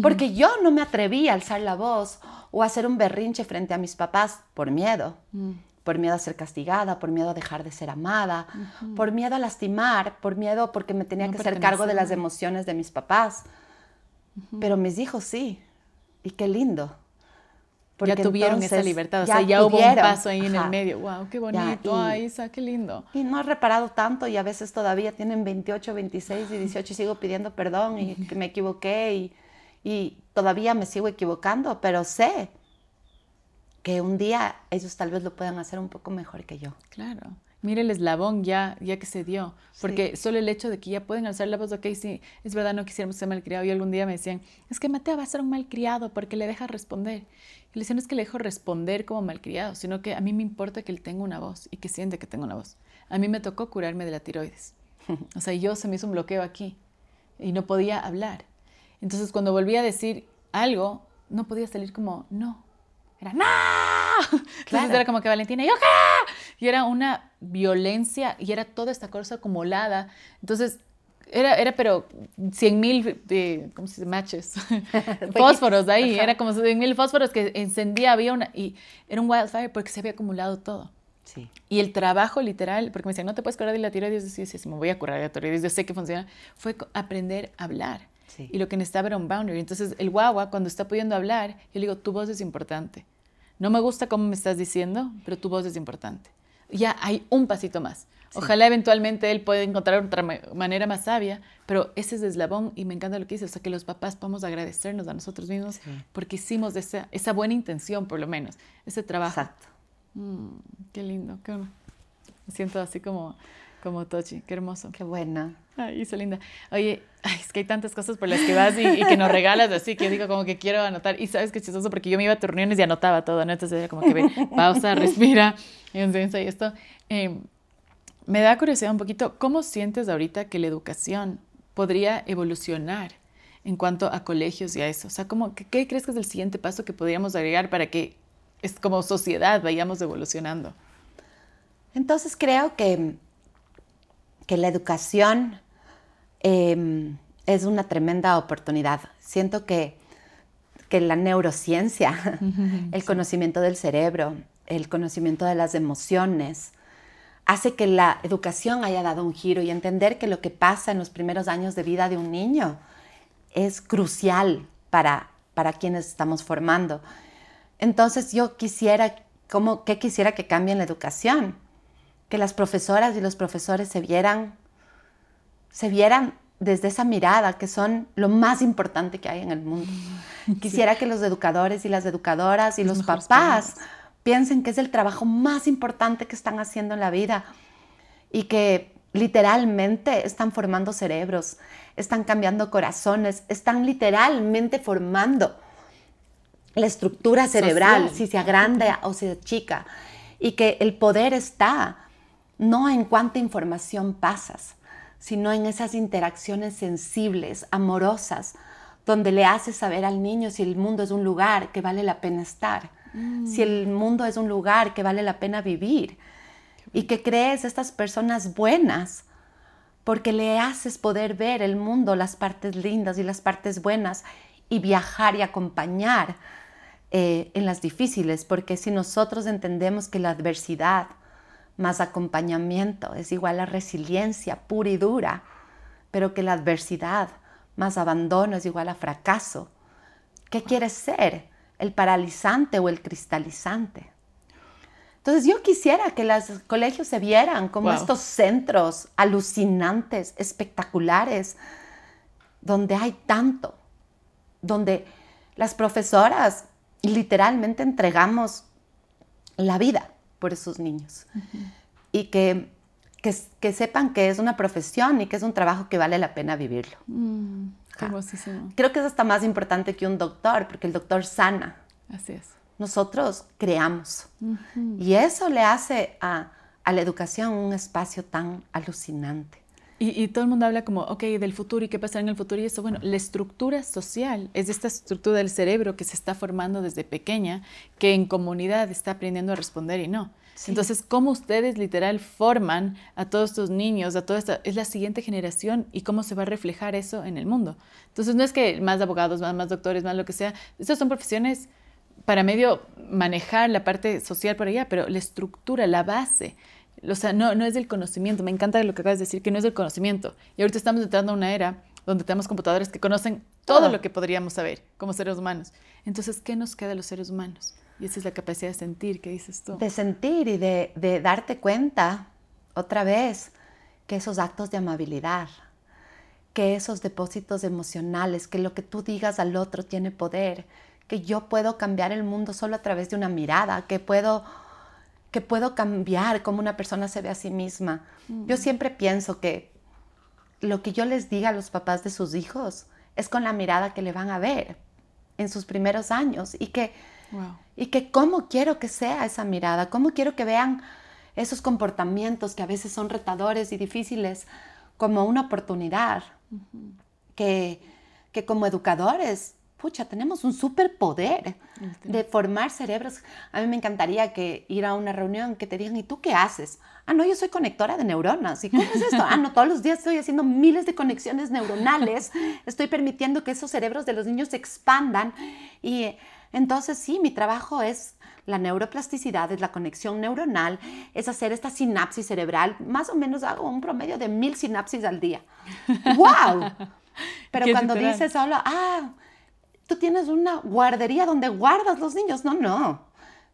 porque yo no me atreví a alzar la voz o a hacer un berrinche frente a mis papás por miedo. Por miedo a ser castigada, por miedo a dejar de ser amada, por miedo a lastimar, por miedo porque me tenía que hacer cargo de las emociones de mis papás. Pero mis hijos sí, y qué lindo. Porque ya tuvieron esa libertad, o sea, ya hubo un paso ahí en el medio. ¡Wow, qué bonito! ¡Ay, Isa, qué lindo! Y no he reparado tanto y a veces todavía tienen 28, 26 y 18 y sigo pidiendo perdón y que me equivoqué y todavía me sigo equivocando, pero sé que un día ellos tal vez lo puedan hacer un poco mejor que yo. Claro. Mira el eslabón ya que se dio. Porque solo el hecho de que ya pueden alzar la voz, ok, sí, es verdad, no quisiéramos ser malcriados. Y algún día me decían, es que Mateo va a ser un malcriado porque le deja responder. Y le decían, no es que le dejo responder como malcriado, sino que a mí me importa que él tenga una voz y que siente que tenga una voz. A mí me tocó curarme de la tiroides. O sea, se me hizo un bloqueo aquí y no podía hablar. Entonces, cuando volví a decir algo, no podía salir como, no. Era ¡no! Entonces era como que Valentina, ¿yo qué? Y era una violencia y era toda esta cosa acumulada. Entonces era pero 100,000, ¿cómo se dice? Matches. Fósforos ahí. Era como 100,000 fósforos que encendía, y era un wildfire porque se había acumulado todo. Sí. Y el trabajo literal, porque me decían, no te puedes curar de la tiroides. Y yo decía, sí, me voy a curar de la tiroides, yo sé que funciona. Fue aprender a hablar. Sí. Y lo que necesitaba era un boundary. Entonces, el guagua, cuando está pudiendo hablar, yo le digo, tu voz es importante. No me gusta cómo me estás diciendo, pero tu voz es importante. Ya hay un pasito más. Sí. Ojalá eventualmente él pueda encontrar otra manera más sabia, pero ese es el eslabón y me encanta lo que dice. O sea, que los papás podamos agradecernos a nosotros mismos porque hicimos esa buena intención, por lo menos, ese trabajo. Exacto. Qué lindo. Me siento así como Tochi. Qué hermoso. Qué buena. Ay, Isa linda. Oye, es que hay tantas cosas por las que vas y que nos regalas así, que yo digo como que quiero anotar. Y sabes qué chistoso, porque yo me iba a tus reuniones y anotaba todo, ¿no? Entonces era como que pausa, respira, y esto. Me da curiosidad un poquito, ¿cómo sientes ahorita que la educación podría evolucionar en cuanto a colegios y a eso? O sea, ¿qué crees que es el siguiente paso que podríamos agregar para que como sociedad vayamos evolucionando? Entonces creo que la educación es una tremenda oportunidad. Siento que la neurociencia, el conocimiento del cerebro, el conocimiento de las emociones, hace que la educación haya dado un giro y entender que lo que pasa en los primeros años de vida de un niño es crucial para quienes estamos formando. Entonces yo quisiera que cambie en la educación, que las profesoras y los profesores se vieran desde esa mirada, que son lo más importante que hay en el mundo. Quisiera que los educadores y las educadoras y los papás piensen que es el trabajo más importante que están haciendo en la vida y que literalmente están formando cerebros, están cambiando corazones, están literalmente formando la estructura cerebral, social, si se agranda o se achica, y que el poder está no en cuánta información pasas, sino en esas interacciones sensibles, amorosas, donde le haces saber al niño si el mundo es un lugar que vale la pena estar, si el mundo es un lugar que vale la pena vivir, y que crees estas personas buenas, porque le haces poder ver el mundo, las partes lindas y las partes buenas, y viajar y acompañar en las difíciles, porque si nosotros entendemos que la adversidad más acompañamiento es igual a resiliencia pura y dura, pero que la adversidad más abandono es igual a fracaso, ¿qué quieres ser? ¿El paralizante o el cristalizante? Entonces yo quisiera que los colegios se vieran como Wow. estos centros alucinantes, espectaculares, donde hay tanto, donde las profesoras literalmente entregamos la vida por esos niños. Y que sepan que es una profesión y que es un trabajo que vale la pena vivirlo. Qué hermosísimo. Creo que es hasta más importante que un doctor, porque el doctor sana. Así es. Nosotros creamos. Y eso le hace a la educación un espacio tan alucinante. Y todo el mundo habla como, ok, del futuro y qué pasará en el futuro y eso. Bueno, la estructura social es esta estructura del cerebro que se está formando desde pequeña, que en comunidad está aprendiendo a responder y no. Sí. Entonces, ¿cómo ustedes literal forman a todos estos niños, a toda esta, es la siguiente generación y cómo se va a reflejar eso en el mundo? Entonces, no es que más abogados, más doctores, más lo que sea. Estas son profesiones para medio manejar la parte social por allá, pero la estructura, la base, o sea, no es del conocimiento. Me encanta lo que acabas de decir, que no es del conocimiento. Y ahorita estamos entrando a una era donde tenemos computadores que conocen todo lo que podríamos saber como seres humanos. Entonces, ¿qué nos queda a los seres humanos? Y esa es la capacidad de sentir, ¿qué dices tú? De sentir y de darte cuenta, otra vez, que esos actos de amabilidad, que esos depósitos emocionales, que lo que tú digas al otro tiene poder, que yo puedo cambiar el mundo solo a través de una mirada, que puedo cambiar cómo una persona se ve a sí misma. Yo siempre pienso que lo que yo les diga a los papás de sus hijos es con la mirada que le van a ver en sus primeros años y que cómo quiero que sea esa mirada, cómo quiero que vean esos comportamientos que a veces son retadores y difíciles como una oportunidad, que como educadores, pucha, tenemos un superpoder de formar cerebros. A mí me encantaría que ir a una reunión que te digan, ¿y tú qué haces? Ah, no, yo soy conectora de neuronas. ¿Y cómo es esto? Ah, no, todos los días estoy haciendo miles de conexiones neuronales. Estoy permitiendo que esos cerebros de los niños se expandan. Y entonces sí, mi trabajo es la neuroplasticidad, es la conexión neuronal, es hacer esta sinapsis cerebral. Más o menos hago un promedio de 1000 sinapsis al día. ¡Wow! Pero cuando dices solo, tú tienes una guardería donde guardas los niños. No,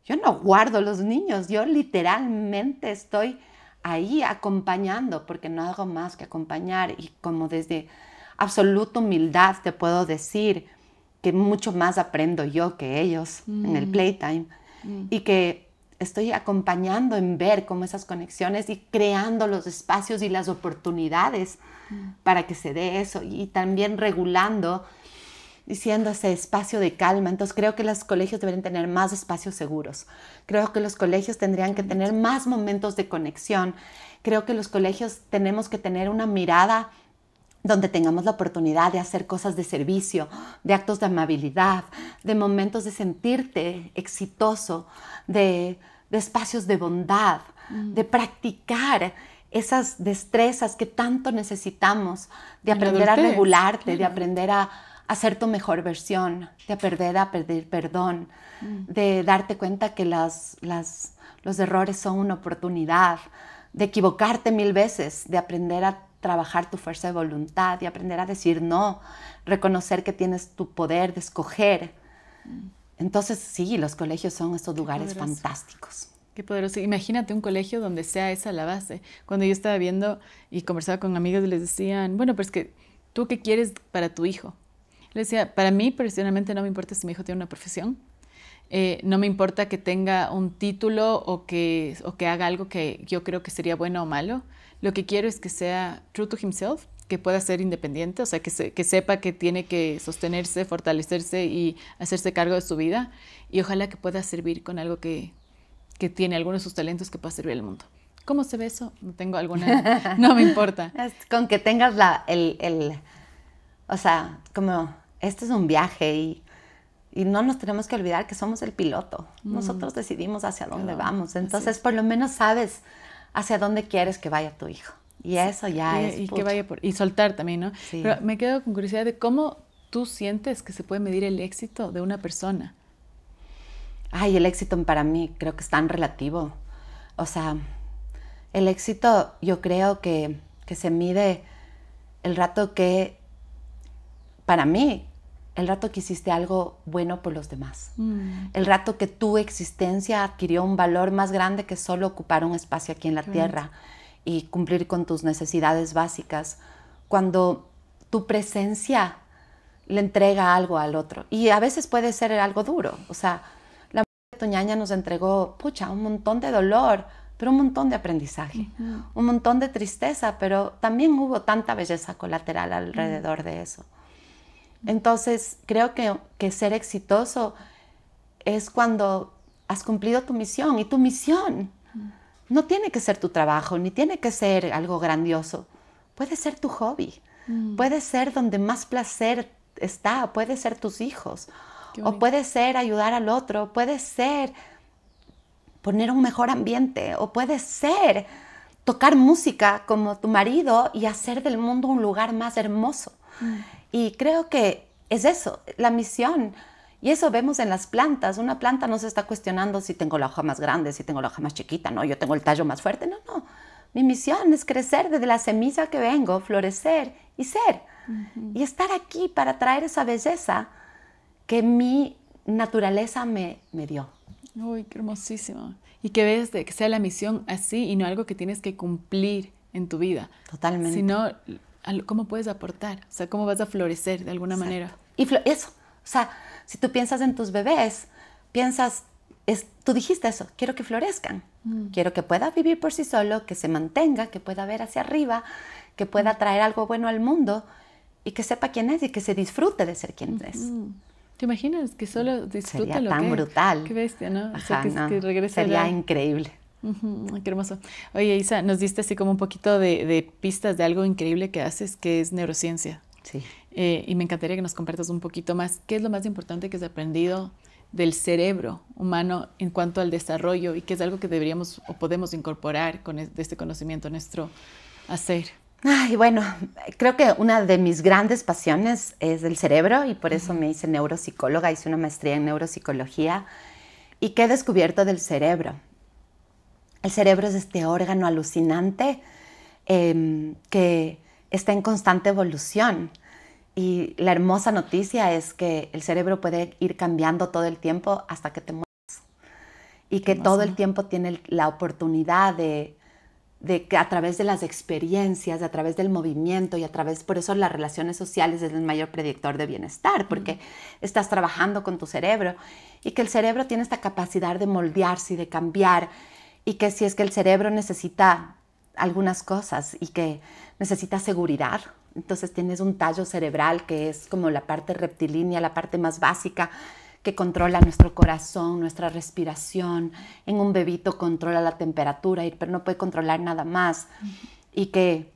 yo no guardo los niños, yo literalmente estoy ahí acompañando, porque no hago más que acompañar, y como desde absoluta humildad te puedo decir que mucho más aprendo yo que ellos en el playtime, y que estoy acompañando en ver cómo esas conexiones y creando los espacios y las oportunidades para que se dé eso, y también regulando, diciendo ese espacio de calma. Entonces creo que los colegios deberían tener más espacios seguros. Creo que los colegios tendrían que tener más momentos de conexión. Creo que los colegios tenemos que tener una mirada donde tengamos la oportunidad de hacer cosas de servicio, de actos de amabilidad, de momentos de sentirte exitoso, de espacios de bondad, de practicar esas destrezas que tanto necesitamos, de aprender a regularte, de aprender a ser tu mejor versión, de aprender a pedir perdón, de darte cuenta que los errores son una oportunidad, de equivocarte 1000 veces, de aprender a trabajar tu fuerza de voluntad, de aprender a decir no, reconocer que tienes tu poder de escoger. Entonces sí, los colegios son estos lugares fantásticos. Qué poderoso. Imagínate un colegio donde sea esa la base. Cuando yo estaba viendo y conversaba con amigos, les decían, bueno, pero es que ¿tú qué quieres para tu hijo? Le decía, para mí personalmente no me importa si mi hijo tiene una profesión, no me importa que tenga un título o que haga algo que yo creo que sería bueno o malo. Lo que quiero es que sea true to himself, que pueda ser independiente, o sea, que sepa que tiene que sostenerse, fortalecerse y hacerse cargo de su vida, y ojalá que pueda servir con algo que tiene, algunos de sus talentos que pueda servir al mundo. ¿Cómo se ve eso? No tengo alguna, no me importa. Con que tengas o sea, como este es un viaje y no nos tenemos que olvidar que somos el piloto. Nosotros decidimos hacia dónde vamos. Entonces, por lo menos sabes hacia dónde quieres que vaya tu hijo. Y eso ya es... Y que vaya y soltar también, ¿no? Sí. Pero me quedo con curiosidad de cómo tú sientes que se puede medir el éxito de una persona. Ay, el éxito para mí creo que es tan relativo. O sea, el éxito yo creo que se mide el rato que, para mí, el rato que hiciste algo bueno por los demás. El rato que tu existencia adquirió un valor más grande que solo ocupar un espacio aquí en la tierra y cumplir con tus necesidades básicas. Cuando tu presencia le entrega algo al otro. Y a veces puede ser algo duro. O sea, la mujer de tu ñaña nos entregó, pucha, un montón de dolor, pero un montón de aprendizaje, un montón de tristeza, pero también hubo tanta belleza colateral alrededor de eso. Entonces, creo que ser exitoso es cuando has cumplido tu misión. Y tu misión no tiene que ser tu trabajo, ni tiene que ser algo grandioso. Puede ser tu hobby. Puede ser donde más placer está. Puede ser tus hijos. O puede ser ayudar al otro. Puede ser poner un mejor ambiente. O puede ser tocar música como tu marido y hacer del mundo un lugar más hermoso. Y creo que es eso, la misión. Y eso vemos en las plantas. Una planta no se está cuestionando si tengo la hoja más grande, si tengo la hoja más chiquita. No, yo tengo el tallo más fuerte. No, no. Mi misión es crecer desde la semilla que vengo, florecer y ser. Y estar aquí para traer esa belleza que mi naturaleza me dio. Uy, qué hermosísimo. Y que ves de que sea la misión así y no algo que tienes que cumplir en tu vida. Totalmente. Sino cómo puedes aportar, o sea, cómo vas a florecer de alguna manera. Y eso, o sea, si tú piensas en tus bebés, tú dijiste eso, quiero que florezcan. Quiero que pueda vivir por sí solo, que se mantenga, que pueda ver hacia arriba, que pueda traer algo bueno al mundo y que sepa quién es y que se disfrute de ser quien es. ¿Te imaginas que solo disfruta Sería lo tan brutal. Qué bestia, ¿no? Ajá, o sea, que regrese sería increíble. Qué hermoso. Oye, Isa, nos diste así como un poquito de pistas de algo increíble que haces, que es neurociencia. Sí. Y me encantaría que nos compartas un poquito más. ¿Qué es lo más importante que has aprendido del cerebro humano en cuanto al desarrollo y qué es algo que deberíamos o podemos incorporar de este conocimiento a nuestro hacer? Ay, bueno, creo que una de mis grandes pasiones es el cerebro y por eso me hice neuropsicóloga, hice una maestría en neuropsicología. ¿Y qué he descubierto del cerebro? El cerebro es este órgano alucinante que está en constante evolución. Y la hermosa noticia es que el cerebro puede ir cambiando todo el tiempo hasta que te mueras. Y que todo el tiempo tiene la oportunidad de que a través de las experiencias, a través del movimiento y por eso las relaciones sociales es el mayor predictor de bienestar, porque estás trabajando con tu cerebro y que el cerebro tiene esta capacidad de moldearse y de cambiar y que si es que el cerebro necesita algunas cosas y que necesita seguridad, entonces tienes un tallo cerebral que es como la parte reptilínea, la parte más básica que controla nuestro corazón, nuestra respiración. En un bebito controla la temperatura, pero no puede controlar nada más. Y que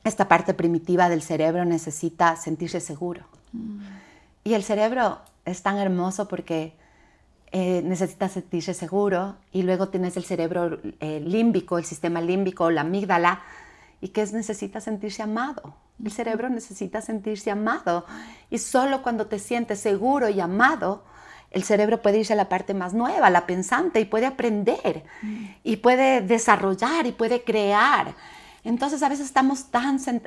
esta parte primitiva del cerebro necesita sentirse seguro. Y el cerebro es tan hermoso porque necesita sentirse seguro. Y luego tienes el cerebro límbico, el sistema límbico, la amígdala, y que necesita sentirse amado. El cerebro necesita sentirse amado. Y solo cuando te sientes seguro y amado, el cerebro puede irse a la parte más nueva, la pensante, y puede aprender, y puede desarrollar, y puede crear. Entonces, a veces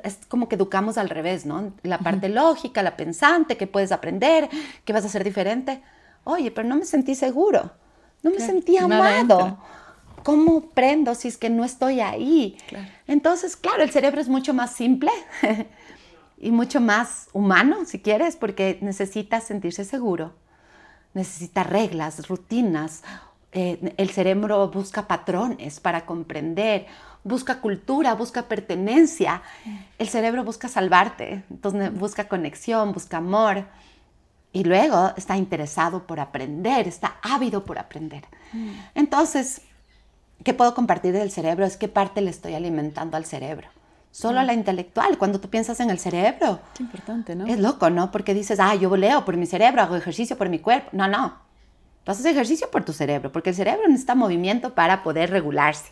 es como que educamos al revés, ¿no? La parte lógica, la pensante, que puedes aprender, que vas a ser diferente. Oye, pero no me sentí seguro, no me sentí amado. ¿Cómo aprendo si es que no estoy ahí? Claro. Entonces, claro, el cerebro es mucho más simple y mucho más humano, si quieres, porque necesita sentirse seguro. Necesita reglas, rutinas. El cerebro busca patrones para comprender, busca cultura, busca pertenencia. El cerebro busca salvarte, entonces busca conexión, busca amor. Y luego está interesado por aprender, está ávido por aprender. Entonces, ¿qué puedo compartir del cerebro? Es qué parte le estoy alimentando al cerebro. Solo a la intelectual. Cuando tú piensas en el cerebro, qué importante, ¿no? Es loco, ¿no? Porque dices, yo leo por mi cerebro, hago ejercicio por mi cuerpo. No, no. Tú haces ejercicio por tu cerebro, porque el cerebro necesita movimiento para poder regularse.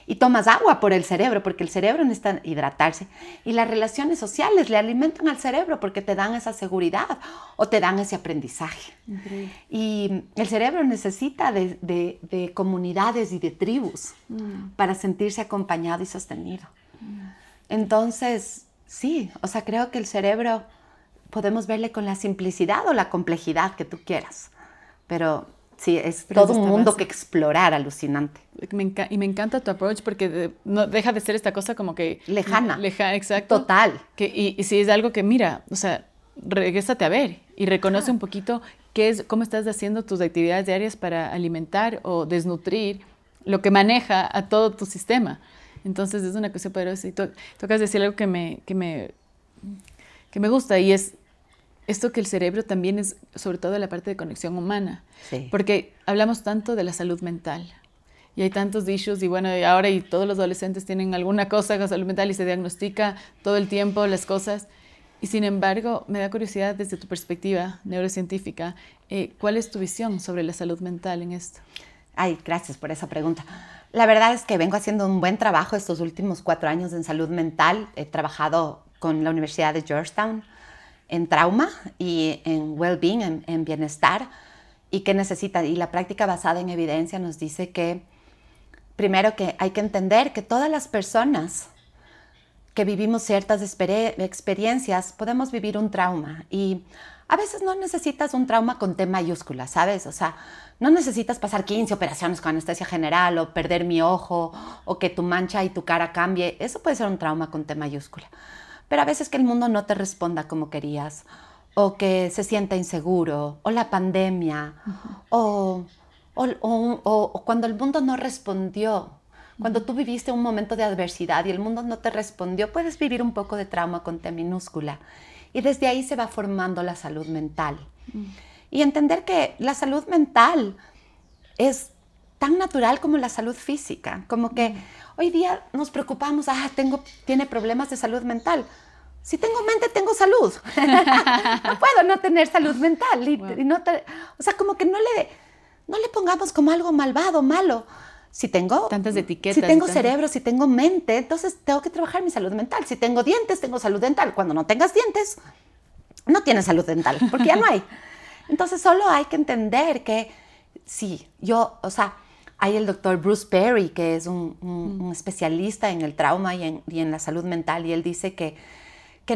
Y tomas agua por el cerebro, porque el cerebro necesita hidratarse. Y las relaciones sociales le alimentan al cerebro porque te dan esa seguridad o te dan ese aprendizaje. Increíble. Y el cerebro necesita de comunidades y de tribus para sentirse acompañado y sostenido. Entonces, sí, o sea, creo que el cerebro podemos verle con la simplicidad o la complejidad que tú quieras. Pero sí, es Pero todo es un esta mundo base. que explorar alucinante. Y me encanta tu approach porque no deja de ser esta cosa como que... Lejana. Lejana, exacto. Total. Y si es algo que, mira, o sea, regrésate a ver y reconoce un poquito cómo estás haciendo tus actividades diarias para alimentar o desnutrir lo que maneja a todo tu sistema. Entonces es una cosa poderosa. Y tocas decir algo que me gusta y es esto que el cerebro también es sobre todo la parte de conexión humana. Sí. Porque hablamos tanto de la salud mental y hay tantos issues y bueno, y ahora y todos los adolescentes tienen alguna cosa con salud mental y se diagnostica todo el tiempo las cosas. Y sin embargo, me da curiosidad desde tu perspectiva neurocientífica, ¿cuál es tu visión sobre la salud mental en esto? Ay, gracias por esa pregunta. La verdad es que vengo haciendo un buen trabajo estos últimos 4 años en salud mental. He trabajado con la Universidad de Georgetown en trauma y en well-being, en bienestar. ¿Y qué necesita? Y la práctica basada en evidencia nos dice que, primero, que hay que entender que todas las personas que vivimos ciertas experiencias podemos vivir un trauma. Y a veces no necesitas un trauma con T mayúscula, ¿sabes? O sea, no necesitas pasar 15 operaciones con anestesia general o perder mi ojo o que tu mancha y tu cara cambie. Eso puede ser un trauma con T mayúscula. Pero a veces que el mundo no te responda como querías o que se sienta inseguro o la pandemia o cuando el mundo no respondió. Cuando tú viviste un momento de adversidad y el mundo no te respondió, puedes vivir un poco de trauma con T minúscula. Y desde ahí se va formando la salud mental. Y entender que la salud mental es tan natural como la salud física. Como que hoy día nos preocupamos, tiene problemas de salud mental. Si tengo mente, tengo salud. No puedo no tener salud mental. O sea, como que no le pongamos como algo malvado, malo. Si tengo tantas etiquetas. Si tengo cerebro, si tengo mente, entonces tengo que trabajar mi salud mental. Si tengo dientes, tengo salud dental. Cuando no tengas dientes, no tienes salud dental, porque ya no hay. Entonces solo hay que entender que sí, hay el doctor Bruce Perry, que es un especialista en el trauma y en la salud mental, y él dice que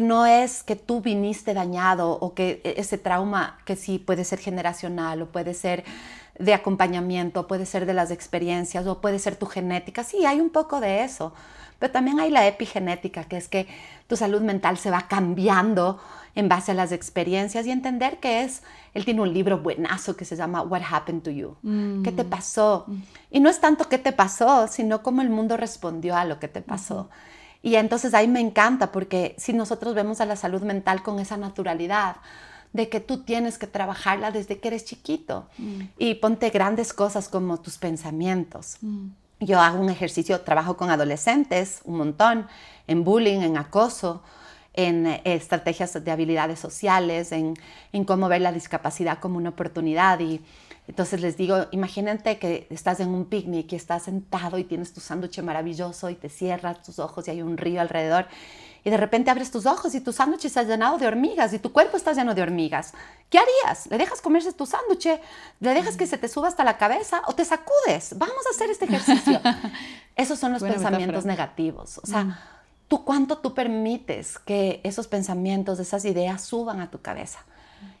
no es que tú viniste dañado o que ese trauma, que sí puede ser generacional o puede ser de acompañamiento, puede ser de las experiencias o puede ser tu genética. Sí, hay un poco de eso, pero también hay la epigenética, que es que tu salud mental se va cambiando en base a las experiencias y entender que él tiene un libro buenazo que se llama What Happened to You? ¿Qué te pasó? Y no es tanto qué te pasó, sino cómo el mundo respondió a lo que te pasó. Y entonces ahí me encanta, porque si nosotros vemos a la salud mental con esa naturalidad de que tú tienes que trabajarla desde que eres chiquito y ponte grandes cosas como tus pensamientos. Yo hago un ejercicio, trabajo con adolescentes un montón, en bullying, en acoso, en estrategias de habilidades sociales, en cómo ver la discapacidad como una oportunidad. Y entonces les digo, imagínate que estás en un picnic y estás sentado y tienes tu sándwich maravilloso y te cierras tus ojos y hay un río alrededor y de repente abres tus ojos y tu sándwich está llenado de hormigas y tu cuerpo está lleno de hormigas. ¿Qué harías? ¿Le dejas comerse tu sándwich? ¿Le dejas que se te suba hasta la cabeza o te sacudes? Vamos a hacer este ejercicio. Esos son los pensamientos negativos. O sea, ¿cuánto tú permites que esos pensamientos, esas ideas suban a tu cabeza?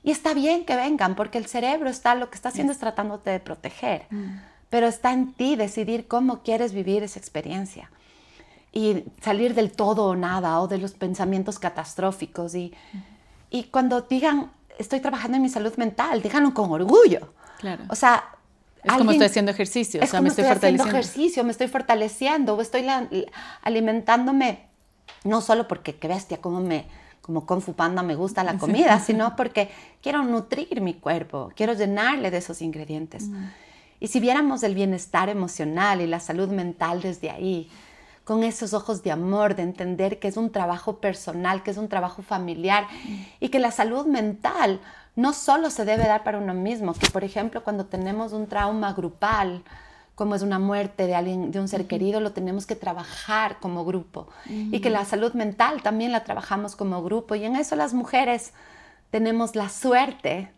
Y está bien que vengan, porque el cerebro lo que está haciendo es tratándote de proteger. Pero está en ti decidir cómo quieres vivir esa experiencia. Y salir del todo o nada, o de los pensamientos catastróficos. Y cuando digan, estoy trabajando en mi salud mental, díganlo con orgullo. Claro. O sea, es como estoy haciendo ejercicio, o sea, me estoy fortaleciendo. Haciendo ejercicio, me estoy fortaleciendo, o estoy alimentándome, no solo porque, qué bestia, como Kung Fu Panda me gusta la comida, sino porque quiero nutrir mi cuerpo, quiero llenarle de esos ingredientes. Y si viéramos el bienestar emocional y la salud mental desde ahí, con esos ojos de amor, de entender que es un trabajo personal, que es un trabajo familiar y que la salud mental no solo se debe dar para uno mismo, que por ejemplo cuando tenemos un trauma grupal, como es una muerte de alguien, de un ser querido, lo tenemos que trabajar como grupo. Y que la salud mental también la trabajamos como grupo. Y en eso las mujeres tenemos la suerte,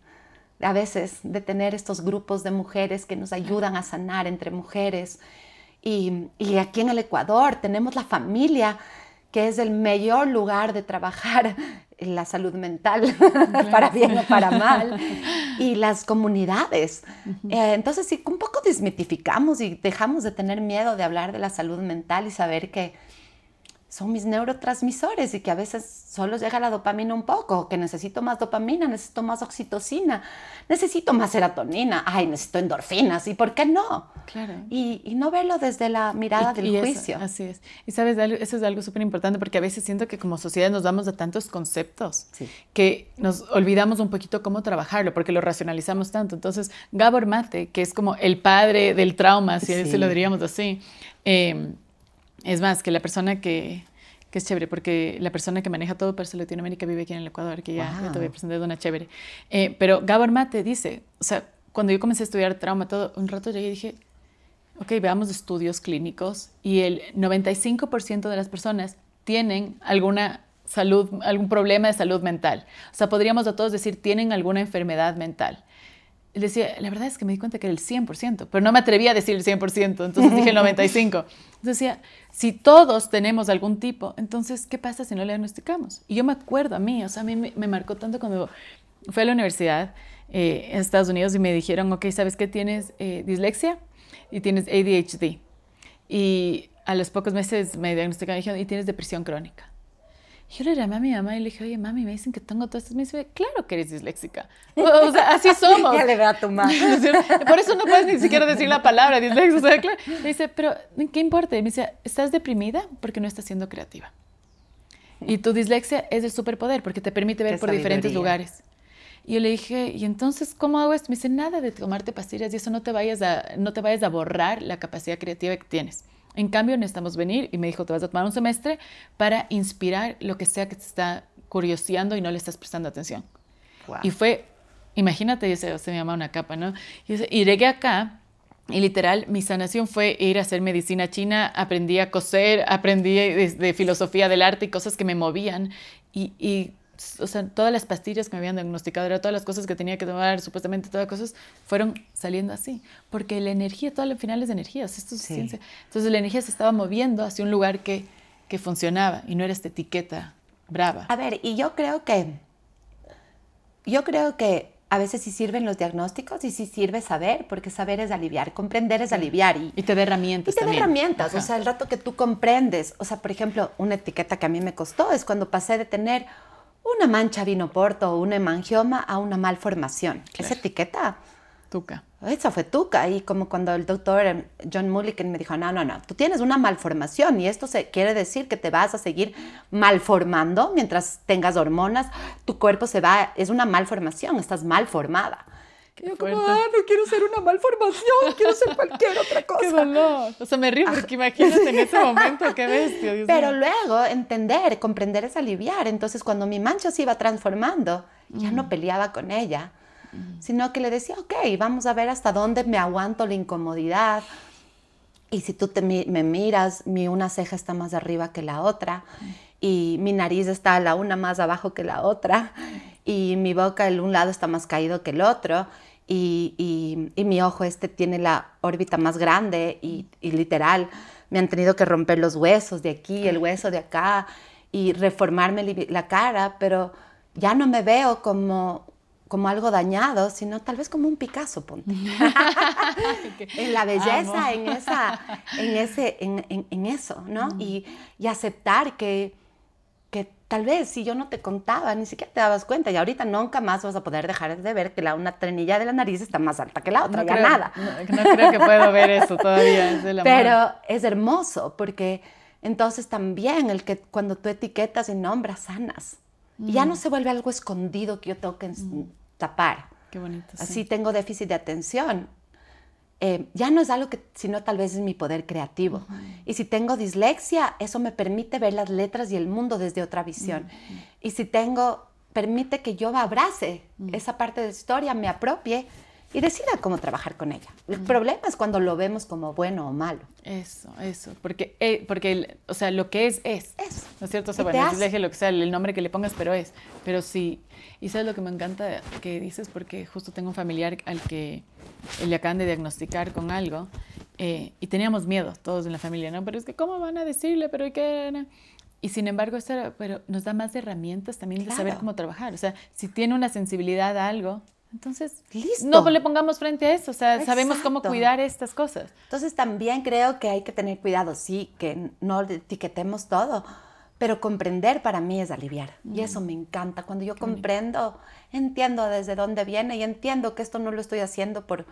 a veces, de tener estos grupos de mujeres que nos ayudan a sanar entre mujeres. Y aquí en el Ecuador tenemos la familia, que es el mejor lugar de trabajar la salud mental, para bien o para mal, y las comunidades. Entonces, sí, un poco desmitificamos y dejamos de tener miedo de hablar de la salud mental y saber que son mis neurotransmisores y que a veces solo llega la dopamina un poco, que necesito más dopamina, necesito más oxitocina, necesito más serotonina, ay, necesito endorfinas, ¿y por qué no? Claro. Y no verlo desde la mirada del juicio. Eso, así es. Y sabes, eso es algo súper importante porque a veces siento que como sociedad nos damos a tantos conceptos que nos olvidamos un poquito cómo trabajarlo porque lo racionalizamos tanto. Entonces, Gabor Mate, que es como el padre del trauma, si lo diríamos así, es más, que la persona que es chévere, porque la persona que maneja todo para Latinoamérica vive aquí en el Ecuador, que ya te voy a presentar de una chévere. Pero Gabor Mate dice, o sea, cuando yo comencé a estudiar trauma, todo un rato llegué y dije, ok, veamos estudios clínicos y el 95% de las personas tienen algún problema de salud mental. O sea, podríamos a todos decir, tienen alguna enfermedad mental. Él decía, la verdad es que me di cuenta que era el 100%, pero no me atreví a decir el 100%, entonces dije el 95%. Entonces decía, si todos tenemos algún tipo, entonces, ¿qué pasa si no le diagnosticamos? Y yo me acuerdo a mí me marcó tanto cuando fui a la universidad en Estados Unidos y me dijeron, ok, ¿sabes qué? Tienes dislexia y tienes ADHD. Y a los pocos meses me diagnosticaron y dijeron, y tienes depresión crónica. Yo le llamé a mi mamá y le dije, oye, mami, me dicen que tengo todas estas. Me dice, claro que eres disléxica. O sea, así somos. Ya le veo a tu mamá. Por eso no puedes ni siquiera decir la palabra disléxica. O sea, claro. Me dice, pero ¿qué importa? Y me dice, estás deprimida porque no estás siendo creativa. Y tu dislexia es el superpoder porque te permite ver por diferentes lugares. Y yo le dije, ¿y entonces cómo hago esto? Me dice, nada de tomarte pastillas y eso no te vayas a borrar la capacidad creativa que tienes. En cambio, necesitamos venir, y me dijo, te vas a tomar un semestre para inspirar lo que sea que te está curioseando y no le estás prestando atención. Wow. Y fue, imagínate, se me llama una capa, ¿no? Y llegué acá, y literal, mi sanación fue ir a hacer medicina china, aprendí a coser, aprendí de filosofía del arte y cosas que me movían, o sea, todas las pastillas que me habían diagnosticado, todas las cosas que tenía que tomar, supuestamente todas las cosas, fueron saliendo así. Porque la energía, todo al final es energía, esto es ciencia. Entonces la energía se estaba moviendo hacia un lugar que funcionaba y no era esta etiqueta brava. A ver, y yo creo que a veces sí sirven los diagnósticos y sí sirve saber, porque saber es aliviar, comprender es aliviar. Y te da herramientas también. Y te da herramientas, o sea, el rato que tú comprendes. O sea, por ejemplo, una etiqueta que a mí me costó es cuando pasé de tener una mancha vinoporto o un hemangioma a una malformación. Claro. Esa etiqueta... Tuca. Esa fue tuca. Y como cuando el doctor John Mulliken me dijo, no, tú tienes una malformación y esto quiere decir que te vas a seguir malformando mientras tengas hormonas. Tu cuerpo es una malformación, estás mal formada. Yo como, no quiero ser una malformación, quiero ser cualquier otra cosa. ¡Qué dolor! O sea, me río porque imagínate en ese momento, qué bestia. Dios Pero mío. luego comprender es aliviar. Entonces, cuando mi mancha se iba transformando, ya no peleaba con ella, sino que le decía, ok, vamos a ver hasta dónde me aguanto la incomodidad. Y si tú me miras, una ceja está más arriba que la otra, y mi nariz está la una más abajo que la otra, y mi boca, un lado está más caído que el otro, y mi ojo tiene la órbita más grande y literal me han tenido que romper los huesos de aquí, el hueso de acá y reformarme la cara, pero ya no me veo como algo dañado, sino tal vez como un Picasso, ponte. En la belleza, en eso, ¿no? Y aceptar que tal vez si yo no te contaba, ni siquiera te dabas cuenta, y ahorita nunca más vas a poder dejar de ver que una trenilla de la nariz está más alta que la otra, nada. No creo que puedo ver eso todavía, es el amor. Pero es hermoso, porque entonces también cuando tú etiquetas y nombras, sanas. Y ya no se vuelve algo escondido que yo tengo que tapar. Qué bonito. Así sí. tengo déficit de atención. Ya no es algo sino tal vez es mi poder creativo. Y si tengo dislexia, eso me permite ver las letras y el mundo desde otra visión. Y si permite que yo abrace esa parte de la historia, me apropie y decida cómo trabajar con ella. El problema es cuando lo vemos como bueno o malo. Eso. Porque o sea, lo que es. ¿No es cierto? O sea, bueno, dislexia, lo que sea, el nombre que le pongas, pero es. Pero sí. Y sabes lo que me encanta que dices, porque justo tengo un familiar al que le acaban de diagnosticar con algo y teníamos miedo todos en la familia, ¿no? Pero es que, ¿cómo van a decirle? Pero ¿qué? Y sin embargo, pero nos da más herramientas también de saber Claro. cómo trabajar. O sea, si tiene una sensibilidad a algo, entonces Listo. no le pongamos frente a eso. O sea, sabemos cómo Exacto. cuidar estas cosas. Entonces también creo que hay que tener cuidado, sí, que no etiquetemos todo, pero comprender para mí es aliviar. Y eso me encanta. Cuando yo comprendo, entiendo desde dónde viene y entiendo que esto no lo estoy haciendo por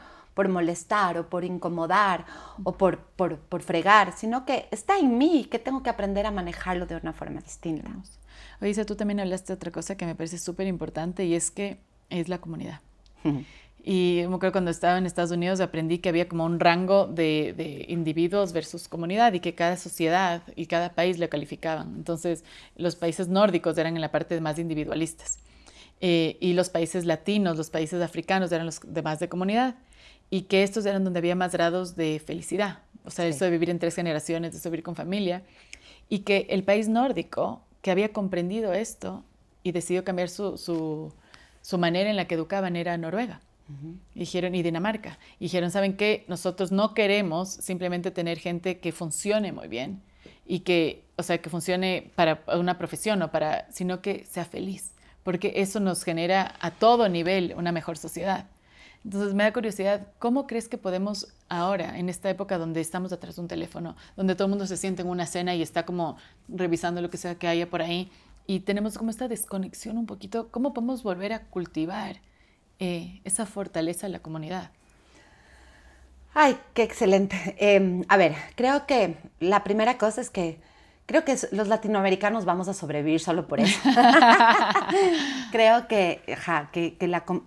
molestar o por incomodar o por fregar, sino que está en mí, que tengo que aprender a manejarlo de una forma distinta. Oye, Isa, tú también hablaste de otra cosa que me parece súper importante y es que es la comunidad. Y me acuerdo cuando estaba en Estados Unidos aprendí que había como un rango de individuos versus comunidad y que cada sociedad y cada país lo calificaban. Entonces, los países nórdicos eran en la parte más individualistas y los países latinos, los países africanos eran los demás de comunidad y que estos eran donde había más grados de felicidad. O sea, eso de vivir en 3 generaciones, de vivir con familia. Y que el país nórdico, que había comprendido esto y decidió cambiar su manera en la que educaban, era Noruega. Dijeron, y Dinamarca. Y dijeron, ¿saben qué? Nosotros no queremos simplemente tener gente que funcione muy bien y que, o sea, que funcione para una profesión o para, sino que sea feliz, porque eso nos genera a todo nivel una mejor sociedad. Entonces me da curiosidad, ¿cómo crees que podemos ahora, en esta época donde estamos atrás de un teléfono, donde todo el mundo se siente en una cena y está como revisando lo que sea que haya por ahí, y tenemos como esta desconexión un poquito, ¿cómo podemos volver a cultivar esa fortaleza en la comunidad? Ay, qué excelente. A ver, creo que la primera cosa es que creo que los latinoamericanos vamos a sobrevivir solo por eso. Creo que,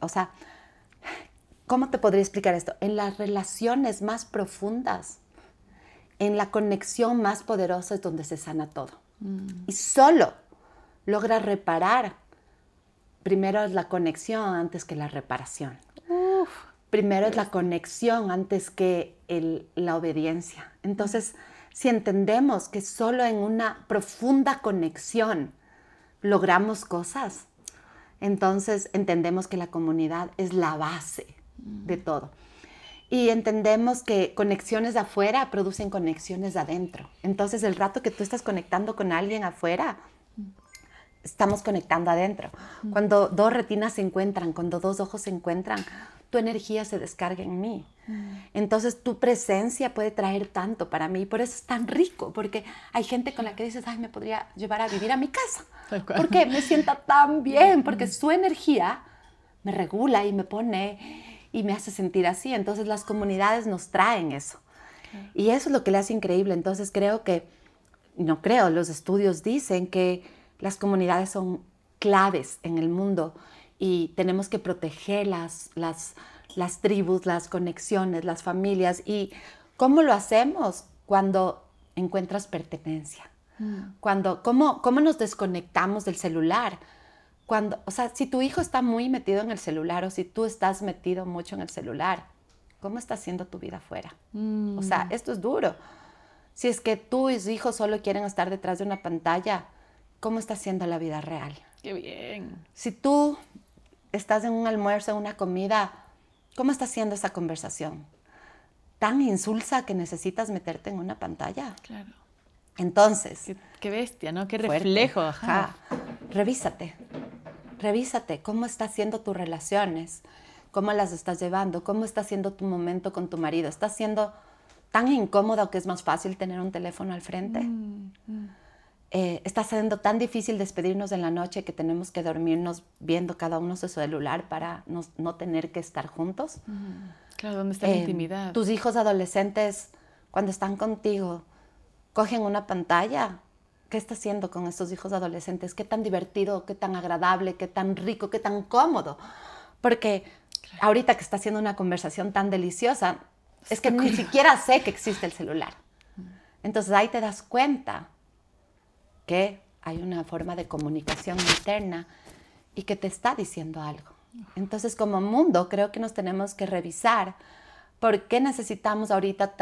o sea, ¿cómo te podría explicar esto? En las relaciones más profundas, en la conexión más poderosa es donde se sana todo. Y solo logra reparar. Primero es la conexión antes que la reparación. Primero es la conexión antes que la obediencia. Entonces, si entendemos que solo en una profunda conexión logramos cosas, entonces entendemos que la comunidad es la base de todo. Y entendemos que conexiones de afuera producen conexiones de adentro. Entonces, el rato que tú estás conectando con alguien afuera, estamos conectando adentro. Cuando 2 retinas se encuentran, cuando 2 ojos se encuentran, tu energía se descarga en mí. Entonces, tu presencia puede traer tanto para mí. Por eso es tan rico, porque hay gente con la que dices, ay, me podría llevar a vivir a mi casa. Porque me sienta tan bien, porque su energía me regula y me pone y me hace sentir así. Entonces, las comunidades nos traen eso. Y eso es lo que le hace increíble. Entonces, los estudios dicen que las comunidades son claves en el mundo y tenemos que proteger las tribus, las conexiones, las familias. ¿Y cómo lo hacemos? Cuando encuentras pertenencia. ¿Cómo nos desconectamos del celular? O sea, si tu hijo está muy metido en el celular o si tú estás metido mucho en el celular, ¿cómo está haciendo tu vida afuera? O sea, esto es duro. Si es que tus hijos solo quieren estar detrás de una pantalla, ¿cómo está haciendo la vida real? ¡Qué bien! Si tú estás en un almuerzo, en una comida, ¿cómo está haciendo esa conversación? ¿Tan insulsa que necesitas meterte en una pantalla? Claro. Entonces... Qué bestia, ¿no? Qué fuerte. reflejo. Ajá. Revísate. ¿Cómo está haciendo tus relaciones? ¿Cómo las estás llevando? ¿Cómo está haciendo tu momento con tu marido? ¿Está siendo tan incómodo que es más fácil tener un teléfono al frente? Está siendo tan difícil despedirnos en la noche que tenemos que dormirnos viendo cada uno su celular para no tener que estar juntos. Claro, ¿dónde está la intimidad? Tus hijos adolescentes, cuando están contigo, cogen una pantalla. ¿Qué está haciendo con estos hijos adolescentes? ¿Qué tan divertido, qué tan agradable, qué tan rico, qué tan cómodo? Porque ahorita que está haciendo una conversación tan deliciosa, es que ni siquiera sé que existe el celular. Entonces ahí te das cuenta que hay una forma de comunicación interna y que te está diciendo algo. Entonces, como mundo, creo que nos tenemos que revisar por qué necesitamos ahorita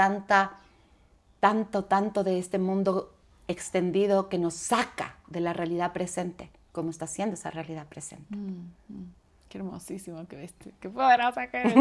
tanto de este mundo extendido que nos saca de la realidad presente, como está haciendo esa realidad presente. Qué hermosísimo, qué poderosa que eres.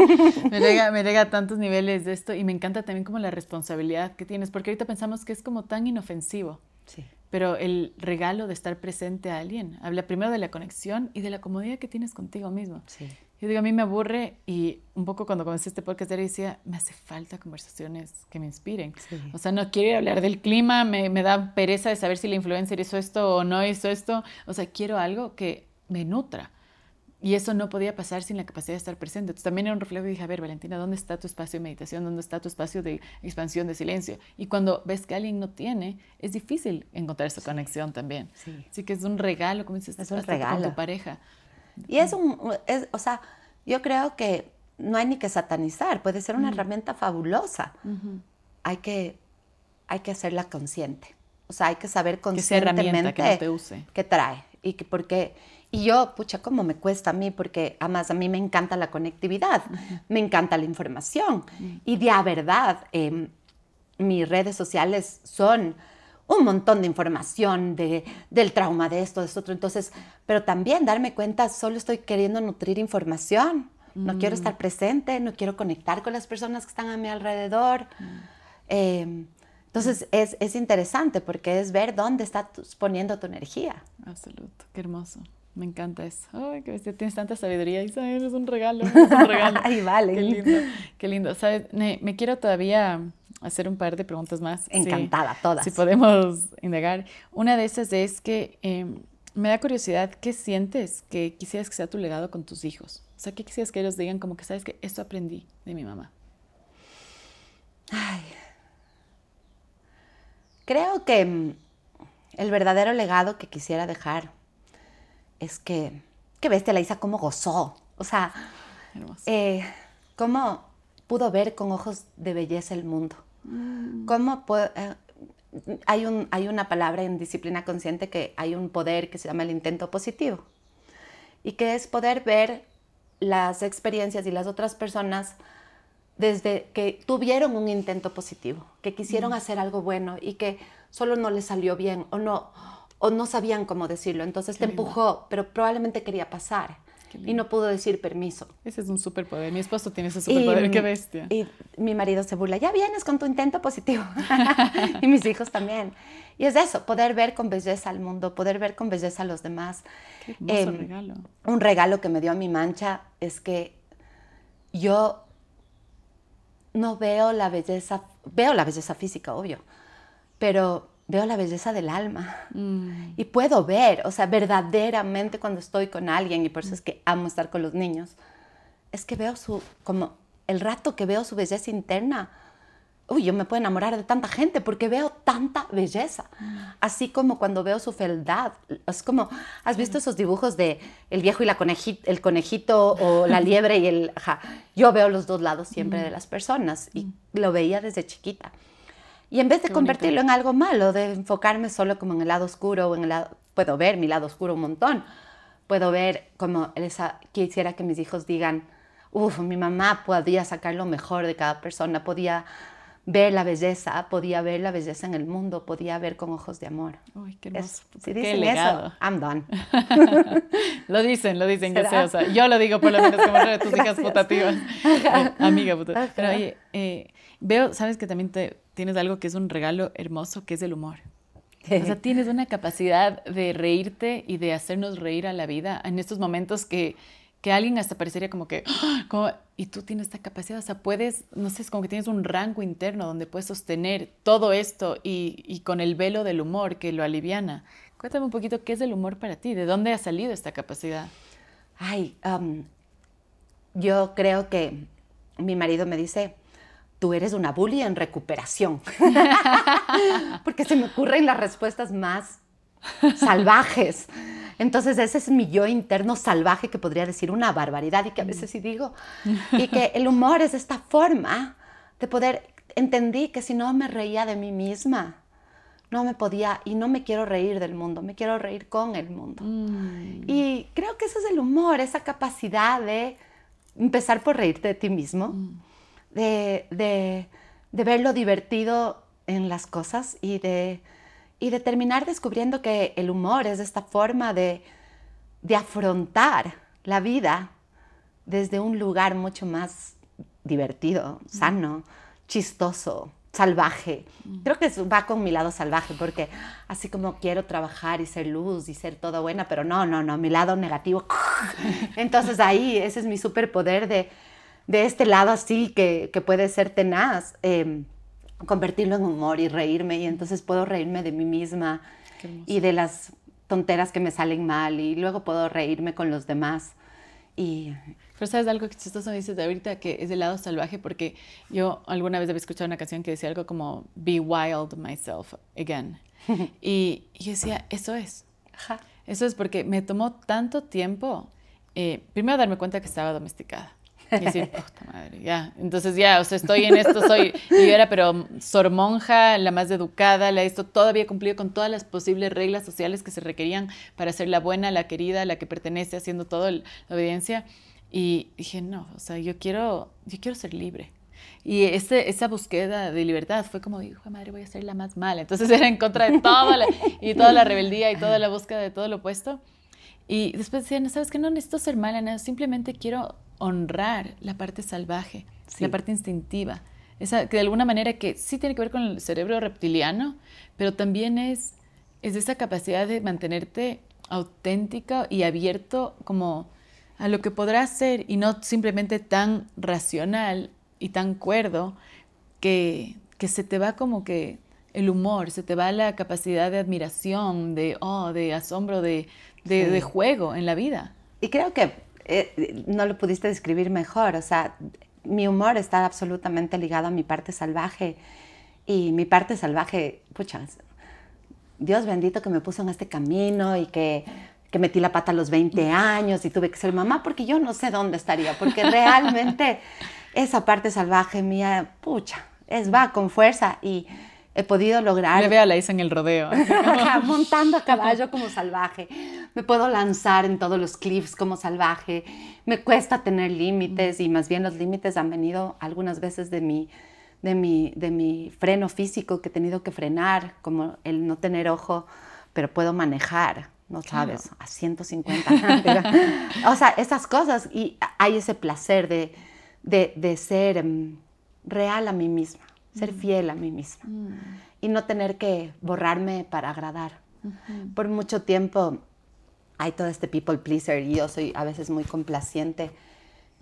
Me llega a tantos niveles de esto y me encanta también como la responsabilidad que tienes, porque ahorita pensamos que es como tan inofensivo. Sí. pero el regalo de estar presente a alguien habla primero de la conexión y de la comodidad que tienes contigo mismo. Sí. Yo digo, a mí me aburre y un poco cuando comencé este podcast decía, me hace falta conversaciones que me inspiren. Sí. O sea, no quiero ir a hablar del clima, me da pereza de saber si la influencer hizo esto o no hizo esto. O sea, quiero algo que me nutra. Y eso no podía pasar sin la capacidad de estar presente. Entonces también era un reflejo y dije, a ver, Valentina, ¿dónde está tu espacio de meditación? ¿Dónde está tu espacio de expansión, de silencio? Y cuando ves que alguien no tiene, es difícil encontrar esa conexión también. Sí. Así que es un regalo, como dices, es un regalo con tu pareja. Y o sea, yo creo que no hay ni que satanizar, puede ser una herramienta fabulosa. Hay que hacerla consciente. O sea, hay que saber conscientemente que sea herramienta, que no te use. Qué trae. Y yo, pucha, cómo me cuesta a mí, porque además a mí me encanta la conectividad, me encanta la información. Y de verdad, mis redes sociales son un montón de información del trauma de esto, de esto otro. Entonces, pero también darme cuenta, solo estoy queriendo nutrir información. No quiero estar presente, no quiero conectar con las personas que están a mi alrededor. Entonces, es interesante porque es ver dónde estás poniendo tu energía. Absoluto, qué hermoso. Me encanta eso. Ay, que tienes tanta sabiduría, Isabel, es un regalo, es un regalo. Ay, vale. Qué lindo, qué lindo. ¿Sabes? Me quiero todavía hacer un par de preguntas más. Encantada, todas. Si podemos indagar. Una de esas es que me da curiosidad, ¿qué sientes que quisieras que sea tu legado con tus hijos? O sea, ¿qué quisieras que ellos digan como que, sabes que esto aprendí de mi mamá? Ay, creo que el verdadero legado que quisiera dejar es que, qué bestia la Isa, cómo gozó. O sea, cómo pudo ver con ojos de belleza el mundo. Cómo hay una palabra en disciplina consciente que hay un poder que se llama el intento positivo. Y que es poder ver las experiencias y las otras personas desde que tuvieron un intento positivo, que quisieron hacer algo bueno y que solo no les salió bien o no sabían cómo decirlo. Entonces te empujó, pero probablemente quería pasar y no pudo decir permiso. Ese es un superpoder. Mi esposo tiene ese superpoder. ¡Qué bestia! Y mi marido se burla, ya vienes con tu intento positivo. Y mis hijos también. Y es eso, poder ver con belleza al mundo, poder ver con belleza a los demás. ¡Qué hermoso regalo! Un regalo que me dio mi mancha es que yo no veo la belleza física, obvio, pero veo la belleza del alma. Y puedo ver, o sea, verdaderamente cuando estoy con alguien, y por eso es que amo estar con los niños, es que veo como el rato que veo su belleza interna, yo me puedo enamorar de tanta gente porque veo tanta belleza. Así como cuando veo su fealdad. Es como, ¿has visto esos dibujos de el viejo y el conejito o la liebre y el... Yo veo los dos lados siempre de las personas y lo veía desde chiquita. Y en vez de convertirlo en algo malo, de enfocarme solo como en el lado oscuro, puedo ver mi lado oscuro un montón. Puedo ver como quisiera que mis hijos digan, mi mamá podía sacar lo mejor de cada persona, podía ver la belleza en el mundo, podía ver con ojos de amor. Uy, qué hermoso. Si dicen eso, I'm done. Lo dicen, yo sé, o sea, yo lo digo por lo menos como de tus hijas putativas. Amiga putativa. Pero oye, veo, sabes que también tienes algo que es un regalo hermoso, que es el humor. O sea, tienes una capacidad de reírte y de hacernos reír a la vida en estos momentos que alguien hasta parecería como que, y tú tienes esta capacidad, o sea, puedes, no sé, es como que tienes un rango interno donde puedes sostener todo esto y con el velo del humor que lo aliviana. Cuéntame un poquito, ¿qué es el humor para ti? ¿De dónde ha salido esta capacidad? Yo creo que mi marido me dice, tú eres una bully en recuperación. Porque se me ocurren las respuestas más salvajes. Entonces ese es mi yo interno salvaje que podría decir una barbaridad y que a veces sí digo. Y que el humor es esta forma de poder... Entendí que si no me reía de mí misma, no me podía, y no me quiero reír del mundo, me quiero reír con el mundo. Y creo que ese es el humor, esa capacidad de empezar por reírte de ti mismo, de ver lo divertido en las cosas y de terminar descubriendo que el humor es esta forma de afrontar la vida desde un lugar mucho más divertido, sano, chistoso, salvaje. Creo que eso va con mi lado salvaje, porque así como quiero trabajar y ser luz y ser toda buena, pero no, mi lado negativo. Entonces ahí, ese es mi superpoder de este lado así que puede ser tenaz, convertirlo en humor y reírme, y entonces puedo reírme de mí misma y de las tonteras que me salen mal, y luego puedo reírme con los demás. Pero sabes algo que chistoso me dices de ahorita, que es del lado salvaje, porque yo alguna vez había escuchado una canción que decía algo como Be wild myself again. Y yo decía, eso es. Ajá. Eso es porque me tomó tanto tiempo, primero darme cuenta que estaba domesticada. Y decir, puta madre, ya. Entonces ya, o sea, estoy en esto, y yo era pero sor monja, la más educada, todo había cumplido con todas las posibles reglas sociales que se requerían para ser la buena, la querida, la que pertenece, haciendo todo la obediencia. Y dije, no, o sea, yo quiero ser libre. Y esa búsqueda de libertad fue como, hijo de madre, voy a ser la más mala. Entonces era en contra de toda la rebeldía y toda la búsqueda de todo lo opuesto. Y después decía, no, ¿sabes qué? No necesito ser mala, no, simplemente quiero honrar la parte salvaje, sí, la parte instintiva. Esa que de alguna manera que sí tiene que ver con el cerebro reptiliano, pero también es esa capacidad de mantenerte auténtica y abierto como a lo que podrás ser, y no simplemente tan racional y tan cuerdo que se te va como que el humor, se te va la capacidad de admiración, de asombro, de juego en la vida. Y creo que no lo pudiste describir mejor. O sea, mi humor está absolutamente ligado a mi parte salvaje. Y mi parte salvaje, pucha, Dios bendito que me puso en este camino, y que metí la pata a los 20 años y tuve que ser mamá, porque yo no sé dónde estaría, porque realmente esa parte salvaje mía, pucha, va con fuerza, y he podido lograr... Le veo a la Isa en el rodeo. Montando a caballo como salvaje. Me puedo lanzar en todos los cliffs como salvaje. Me cuesta tener límites, y más bien los límites han venido algunas veces de mi freno físico, que he tenido que frenar, como el no tener ojo, pero puedo manejar, no sabes, claro, a 150. O sea, esas cosas, y hay ese placer de ser real a mí misma, ser fiel a mí misma, y no tener que borrarme para agradar. Por mucho tiempo hay todo este people pleaser, y yo soy a veces muy complaciente,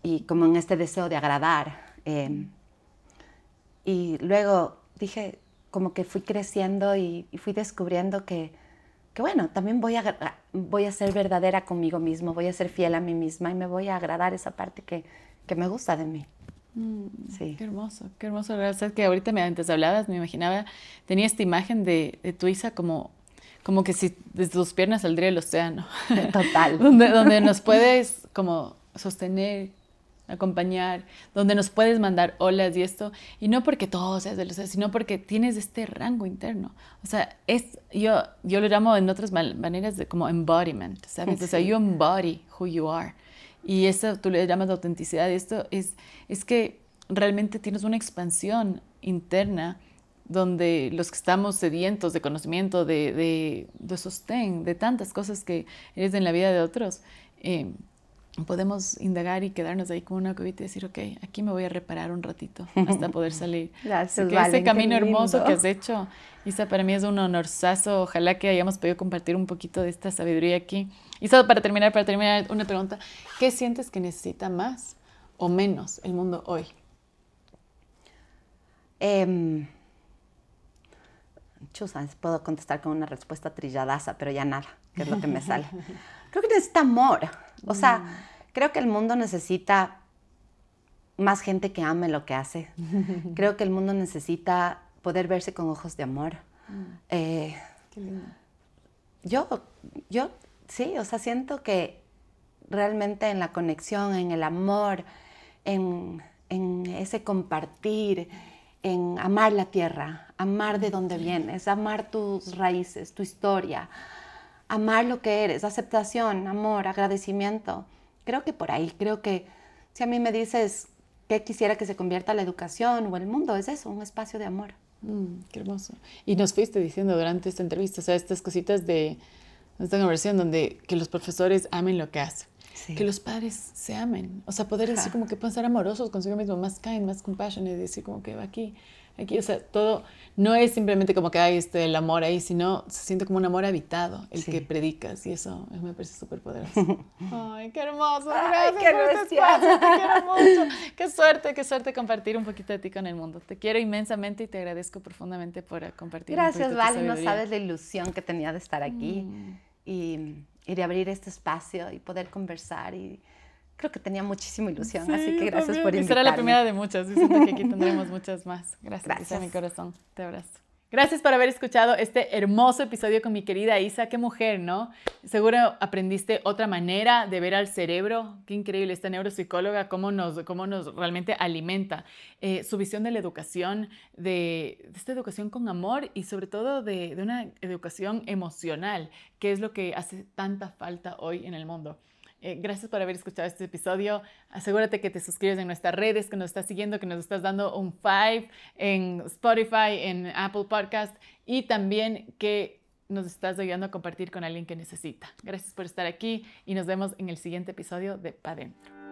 y como en este deseo de agradar. Y luego dije, como que fui creciendo y fui descubriendo que bueno, también voy a ser verdadera conmigo mismo, voy a ser fiel a mí misma, y me voy a agradar esa parte que me gusta de mí. Sí. Qué hermoso, qué hermoso. O sea, que ahorita antes hablabas, me imaginaba, tenía esta imagen de tu Isa como que si desde tus piernas saldría el océano. Total. donde nos puedes como sostener, acompañar, donde nos puedes mandar olas y esto, y no porque todo seas del océano, sino porque tienes este rango interno. O sea, yo lo llamo en otras maneras de como embodiment, ¿sabes? O sea, you embody who you are. Y eso tú le llamas de autenticidad, y esto es que realmente tienes una expansión interna donde los que estamos sedientos de conocimiento, de sostén, de tantas cosas que eres en la vida de otros, podemos indagar y quedarnos ahí como una cubita y decir, ok, aquí me voy a reparar un ratito hasta poder salir. Gracias, que ese camino hermoso que has hecho, Isa, para mí es un honorazo. Ojalá que hayamos podido compartir un poquito de esta sabiduría aquí. Isa, para terminar, una pregunta. ¿Qué sientes que necesita más o menos el mundo hoy? Puedo contestar con una respuesta trilladaza, pero ya nada, que es lo que me sale. Creo que necesita amor. O sea, creo que el mundo necesita más gente que ame lo que hace. Creo que el mundo necesita poder verse con ojos de amor. Qué lindo. Yo sí, o sea, siento que realmente en la conexión, en el amor, en ese compartir, en amar la tierra, amar de dónde vienes, amar tus raíces, tu historia, amar lo que eres, aceptación, amor, agradecimiento. Creo que por ahí, creo que si a mí me dices qué quisiera que se convierta la educación o el mundo, es eso, un espacio de amor. Qué hermoso. Y nos fuiste diciendo durante esta entrevista, o sea, estas cositas de esta conversación donde que los profesores amen lo que hacen, sí, que los padres se amen, o sea, poder decir como que pueden ser amorosos consigo mismos, más kind, más compassionate, y decir como que aquí Aquí, o sea, todo no es simplemente como que hay el amor ahí, sino se siente como un amor habitado, el que predicas, y eso me parece súper poderoso. Ay, qué hermoso, gracias por este espacio, te quiero mucho. Qué suerte compartir un poquito de ti con el mundo. Te quiero inmensamente y te agradezco profundamente por compartir un poquito de tu Vale, no sabiduría. sabes la ilusión que tenía de estar aquí y de abrir este espacio y poder conversar, y creo que tenía muchísima ilusión, Sí, así que gracias también. por Y invitarme. será la primera de muchas, diciendo que aquí tendremos muchas más. Gracias. Isa, mi corazón, te abrazo. Gracias por haber escuchado este hermoso episodio con mi querida Isa. Qué mujer, ¿no? Seguro aprendiste otra manera de ver al cerebro. Qué increíble esta neuropsicóloga, cómo nos realmente alimenta. Su visión de la educación, de esta educación con amor y sobre todo de una educación emocional, que es lo que hace tanta falta hoy en el mundo. Gracias por haber escuchado este episodio. Asegúrate que te suscribes en nuestras redes, que nos estás siguiendo, que nos estás dando un 5 en Spotify, en Apple Podcast, y también que nos estás ayudando a compartir con alguien que necesita. Gracias por estar aquí y nos vemos en el siguiente episodio de Pa' Dentro.